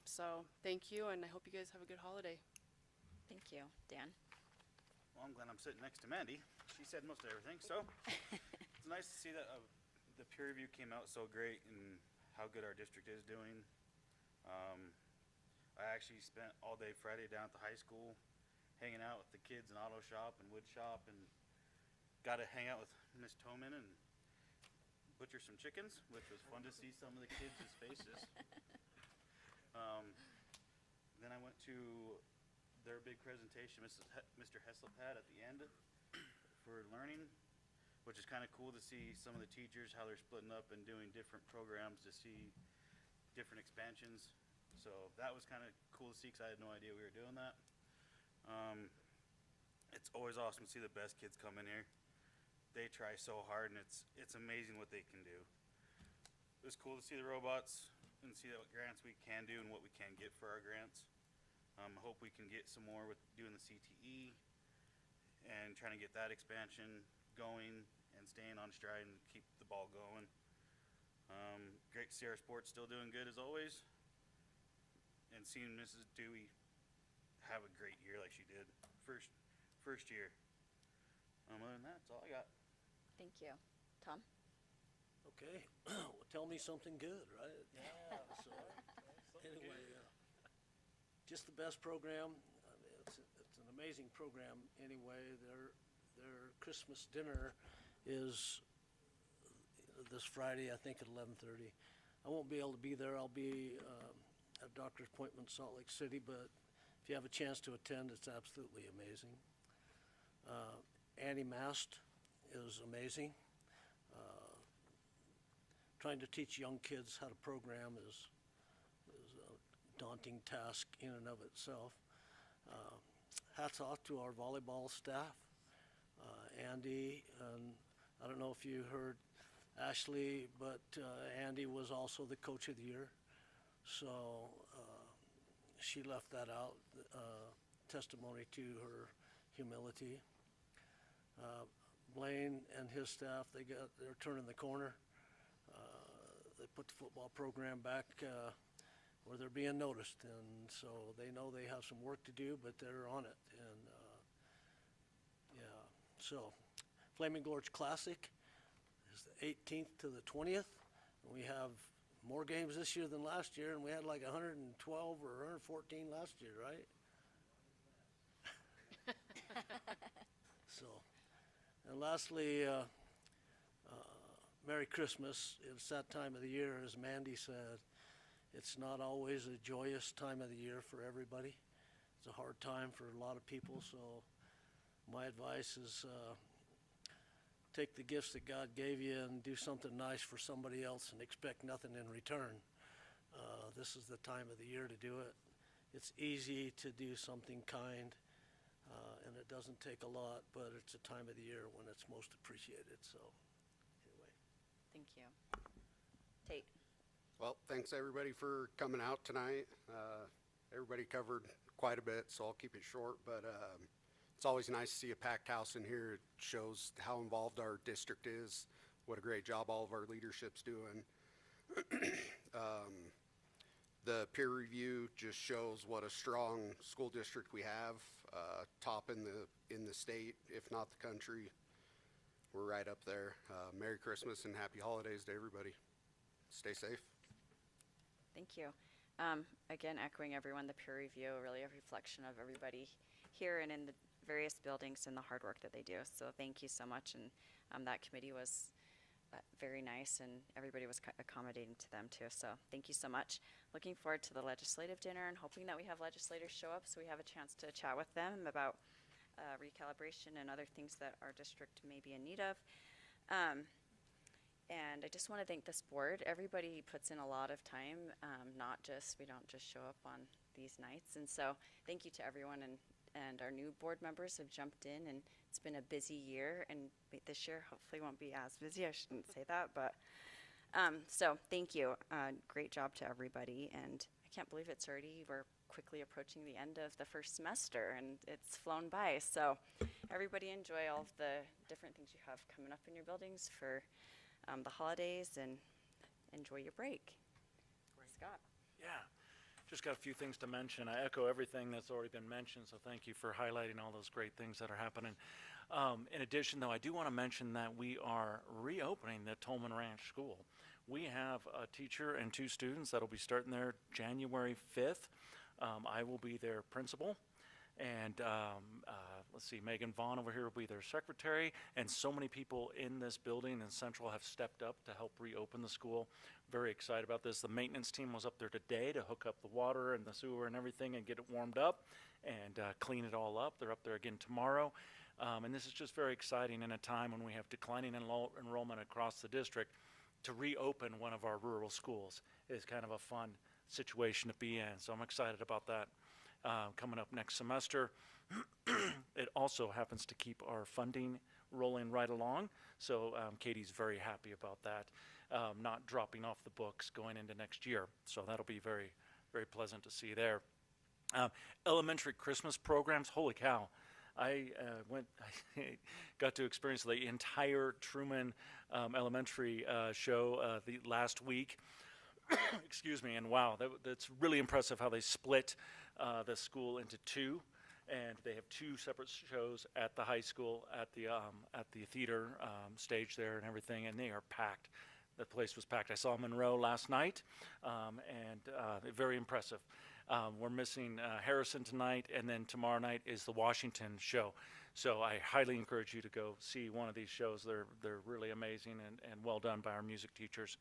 So thank you, and I hope you guys have a good holiday. Thank you. Dan? Well, I'm glad I'm sitting next to Mandy. She said most of everything, so it's nice to see that the peer review came out so great and how good our district is doing. I actually spent all day Friday down at the high school hanging out with the kids in auto shop and wood shop, and got to hang out with Miss Toman and butcher some chickens, which was fun to see some of the kids' faces. Then I went to their big presentation Mr. Heslop had at the end for learning, which is kind of cool to see some of the teachers, how they're splitting up and doing different programs to see different expansions. So that was kind of cool to see because I had no idea we were doing that. It's always awesome to see the best kids come in here. They try so hard, and it's amazing what they can do. It was cool to see the robots and see what grants we can do and what we can get for our grants. I hope we can get some more with doing the CTE and trying to get that expansion going and staying on stride and keep the ball going. Great to see our sports still doing good as always, and seeing Mrs. Dewey have a great year like she did first year. Other than that, that's all I got. Thank you. Tom? Okay, well, tell me something good, right? Yeah, so, anyway, just the best program. I mean, it's an amazing program anyway. Their Christmas dinner is this Friday, I think at 11:30. I won't be able to be there. I'll be at a doctor's appointment in Salt Lake City, but if you have a chance to attend, it's absolutely amazing. Annie Mast is amazing. Trying to teach young kids how to program is a daunting task in and of itself. Hats off to our volleyball staff. Andy, and I don't know if you heard Ashley, but Andy was also the coach of the year. So she left that out, testimony to her humility. Blaine and his staff, they're turning the corner. They put the football program back where they're being noticed, and so they know they have some work to do, but they're on it. And yeah, So, Flaming Gorge Classic is the 18th to the 20th. We have more games this year than last year, and we had like 112 or 114 last year, right? So, and lastly, Merry Christmas. It's that time of the year, as Mandy said. It's not always a joyous time of the year for everybody. It's a hard time for a lot of people, so my advice is take the gifts that God gave you and do something nice for somebody else and expect nothing in return. This is the time of the year to do it. It's easy to do something kind, and it doesn't take a lot, but it's a time of the year when it's most appreciated. So, anyway. Thank you. Tate. Well, thanks everybody for coming out tonight. Everybody covered quite a bit, so I'll keep it short, but it's always nice to see a packed house in here. It shows how involved our district is, what a great job all of our leadership's doing. The peer review just shows what a strong school district we have, top in the state, if not the country. We're right up there. Merry Christmas and happy holidays to everybody. Stay safe. Thank you. Again, echoing everyone, the peer review, really a reflection of everybody here and in the various buildings and the hard work that they do. So thank you so much. And that committee was very nice, and everybody was accommodating to them too. So thank you so much. Looking forward to the legislative dinner and hoping that we have legislators show up so we have a chance to chat with them about recalibration and other things that our district may be in need of. And I just want to thank this board. Everybody puts in a lot of time, we don't just show up on these nights. And so thank you to everyone, and our new board members have jumped in, and it's been a busy year, and this year hopefully won't be as busy. I shouldn't say that, but so thank you. Great job to everybody, and I can't believe we're quickly approaching the end of the first semester, and it's flown by. So everybody enjoy all of the different things you have coming up in your buildings for the holidays, and enjoy your break. Scott. Yeah, just got a few things to mention. I echo everything that's already been mentioned, so thank you for highlighting all those great things that are happening. In addition, though, I do want to mention that we are reopening the Tolman Ranch School. We have a teacher and 2 students that'll be starting there January 5th. I will be their principal. And let's see, Megan Vaughn over here will be their secretary, and so many people in this building in Central have stepped up to help reopen the school. Very excited about this. The maintenance team was up there today to hook up the water and the sewer and everything and get it warmed up and clean it all up. They're up there again tomorrow. And this is just very exciting in a time when we have declining enrollment across the district. To reopen one of our rural schools is kind of a fun situation to be in, so I'm excited about that. Coming up next semester. It also happens to keep our funding rolling right along, so Katie's very happy about that, not dropping off the books going into next year. So that'll be very, very pleasant to see there. Elementary Christmas programs, holy cow. I got to experience the entire Truman Elementary show the last week. Excuse me, and wow, that's really impressive how they split the school into 2, and they have 2 separate shows at the high school, at the theater stage there and everything, and they are packed. The place was packed. I saw Monroe last night, and very impressive. We're missing Harrison tonight, and then tomorrow night is the Washington show. So I highly encourage you to go see one of these shows. They're really amazing and well done by our music teachers.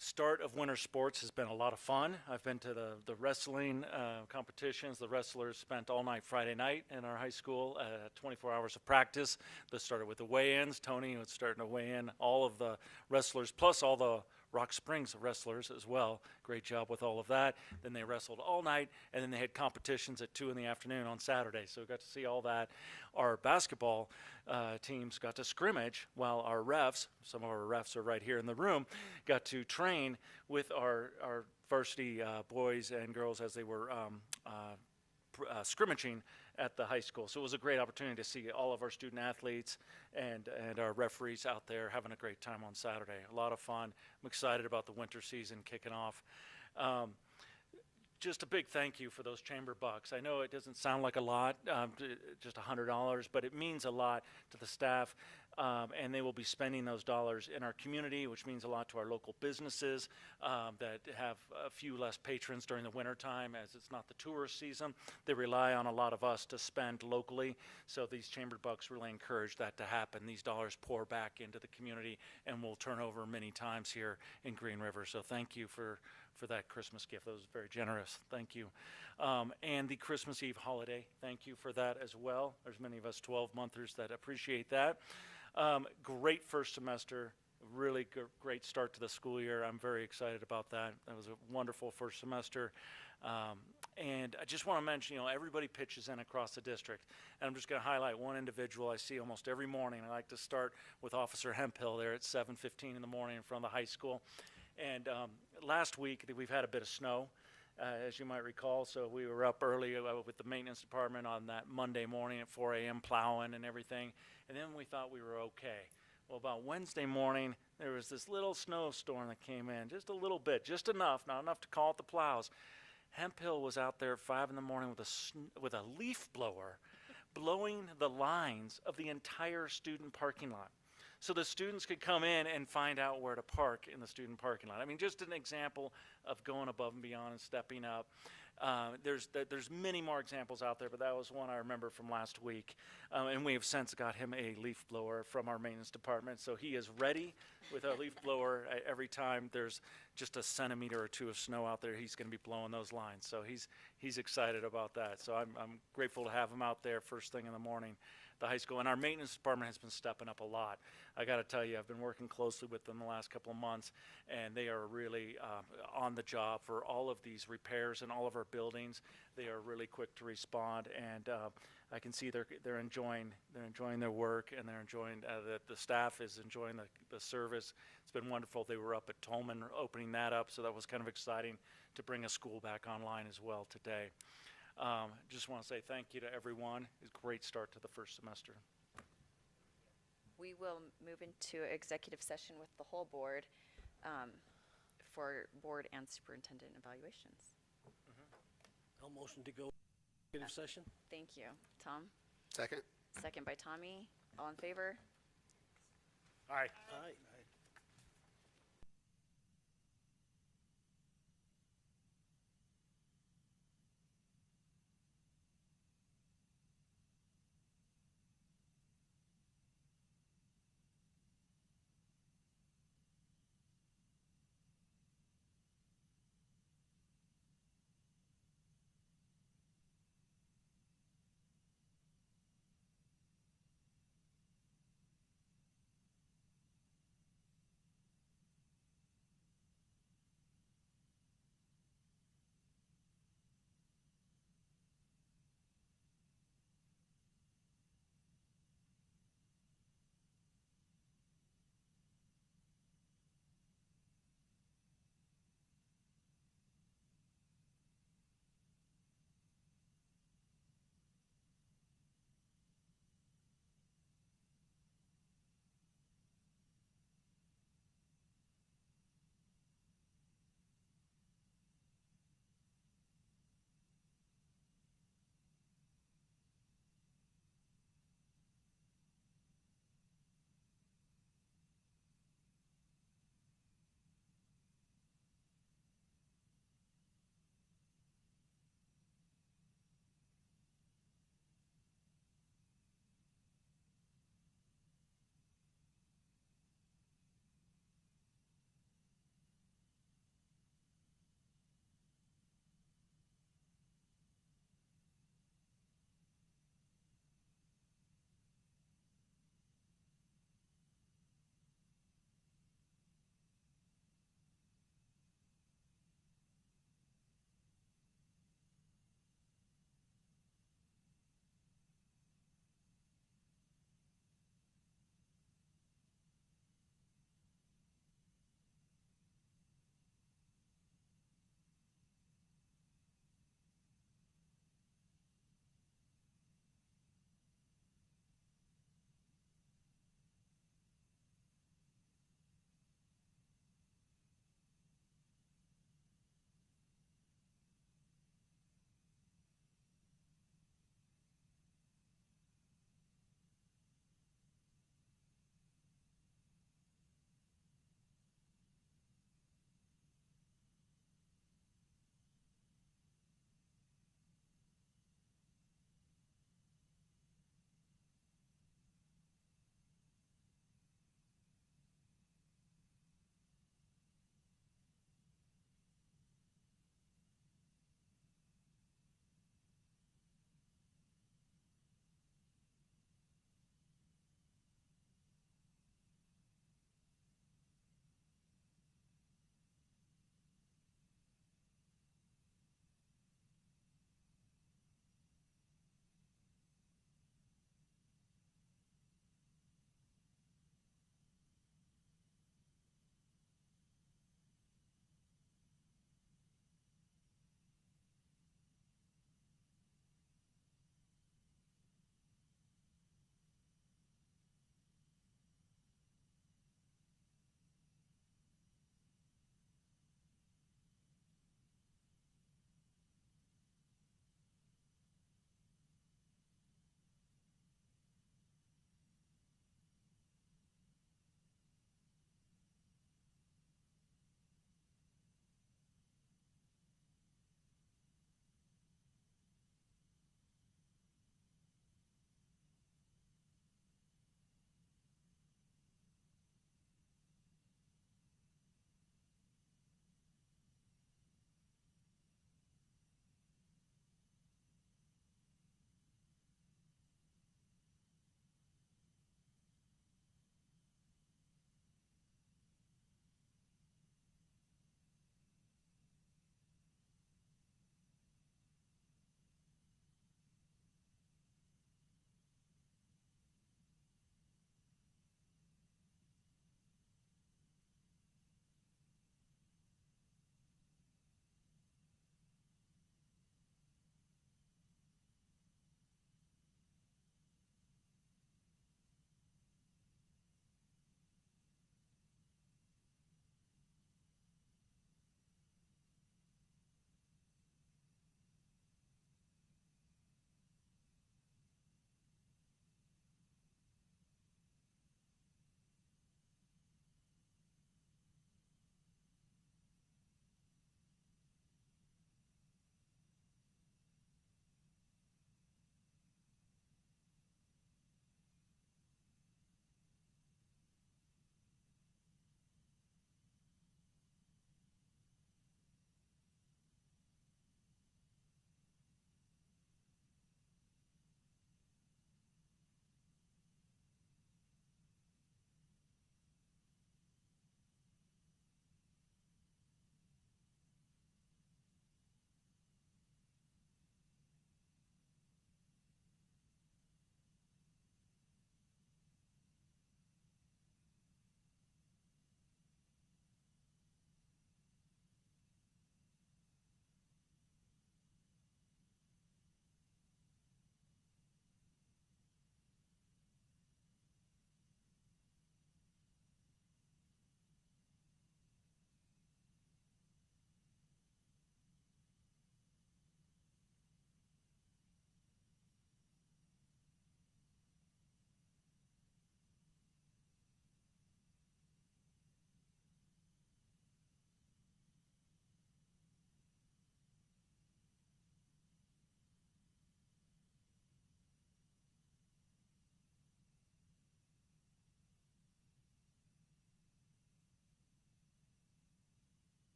Start of winter sports has been a lot of fun. I've been to the wrestling competitions. The wrestlers spent all night Friday night in our high school, 24 hours of practice. This started with the weigh-ins. Tony was starting to weigh in all of the wrestlers, plus all the Rock Springs wrestlers as well. Great job with all of that. Then they wrestled all night, and then they had competitions at 2 in the afternoon on Saturday. So we got to see all that. Our basketball teams got to scrimmage while our refs, some of our refs are right here in the room, got to train with our varsity boys and girls as they were scrimmaging at the high school. So it was a great opportunity to see all of our student athletes and our referees out there having a great time on Saturday. A lot of fun. I'm excited about the winter season kicking off. just a big thank you for those chamber bucks. I know it doesn't sound like a lot, just $100, but it means a lot to the staff, and they will be spending those dollars in our community, which means a lot to our local businesses that have a few less patrons during the wintertime, as it's not the tourist season. They rely on a lot of us to spend locally, so these chamber bucks really encourage that to happen. These dollars pour back into the community and will turn over many times here in Green River. So thank you for that Christmas gift. That was very generous. Thank you. And the Christmas Eve holiday, thank you for that as well. There's many of us 12-monthers that appreciate that. Great first semester, really great start to the school year. I'm very excited about that. That was a wonderful first semester. And I just want to mention, everybody pitches in across the district. And I'm just going to highlight one individual I see almost every morning. I like to start with Officer Hemphill there at 7:15 in the morning in front of the high school. And last week, we've had a bit of snow, as you might recall, so we were up early with the maintenance department on that Monday morning at 4 a.m. plowing and everything, and then we thought we were okay. Well, about Wednesday morning, there was this little snowstorm that came in, just a little bit, just enough, not enough to call it the plows. Hemphill was out there at 5 in the morning with a leaf blower, blowing the lines of the entire student parking lot, so the students could come in and find out where to park in the student parking lot. I mean, just an example of going above and beyond and stepping up. There's many more examples out there, but that was one I remember from last week. And we have since got him a leaf blower from our maintenance department, so he is ready with a leaf blower every time there's just a centimeter or two of snow out there. He's going to be blowing those lines, so he's excited about that. So I'm grateful to have him out there first thing in the morning. The high school, and our maintenance department has been stepping up a lot. I got to tell you, I've been working closely with them the last couple of months, and they are really on the job for all of these repairs in all of our buildings. They are really quick to respond, and I can see they're enjoying their work, and they're enjoying the staff is enjoying the service. It's been wonderful. They were up at Tolman opening that up, so that was kind of exciting to bring a school back online as well today. Just want to say thank you to everyone. It's a great start to the first semester. We will move into executive session with the whole board for board and superintendent evaluations. I'll motion to go executive session. Thank you. Tom? Second. Second by Tommy. All in favor? Aye. Aye.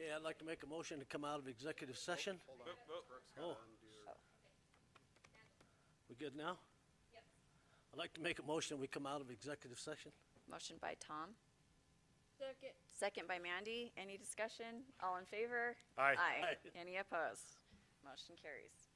Okay, I'd like to make a motion to come out of executive session. Oh. We good now? Yep. I'd like to make a motion, we come out of executive session. Motion by Tom. Second by Mandy. Any discussion? All in favor? Aye. Aye. Any opposed? Motion carries.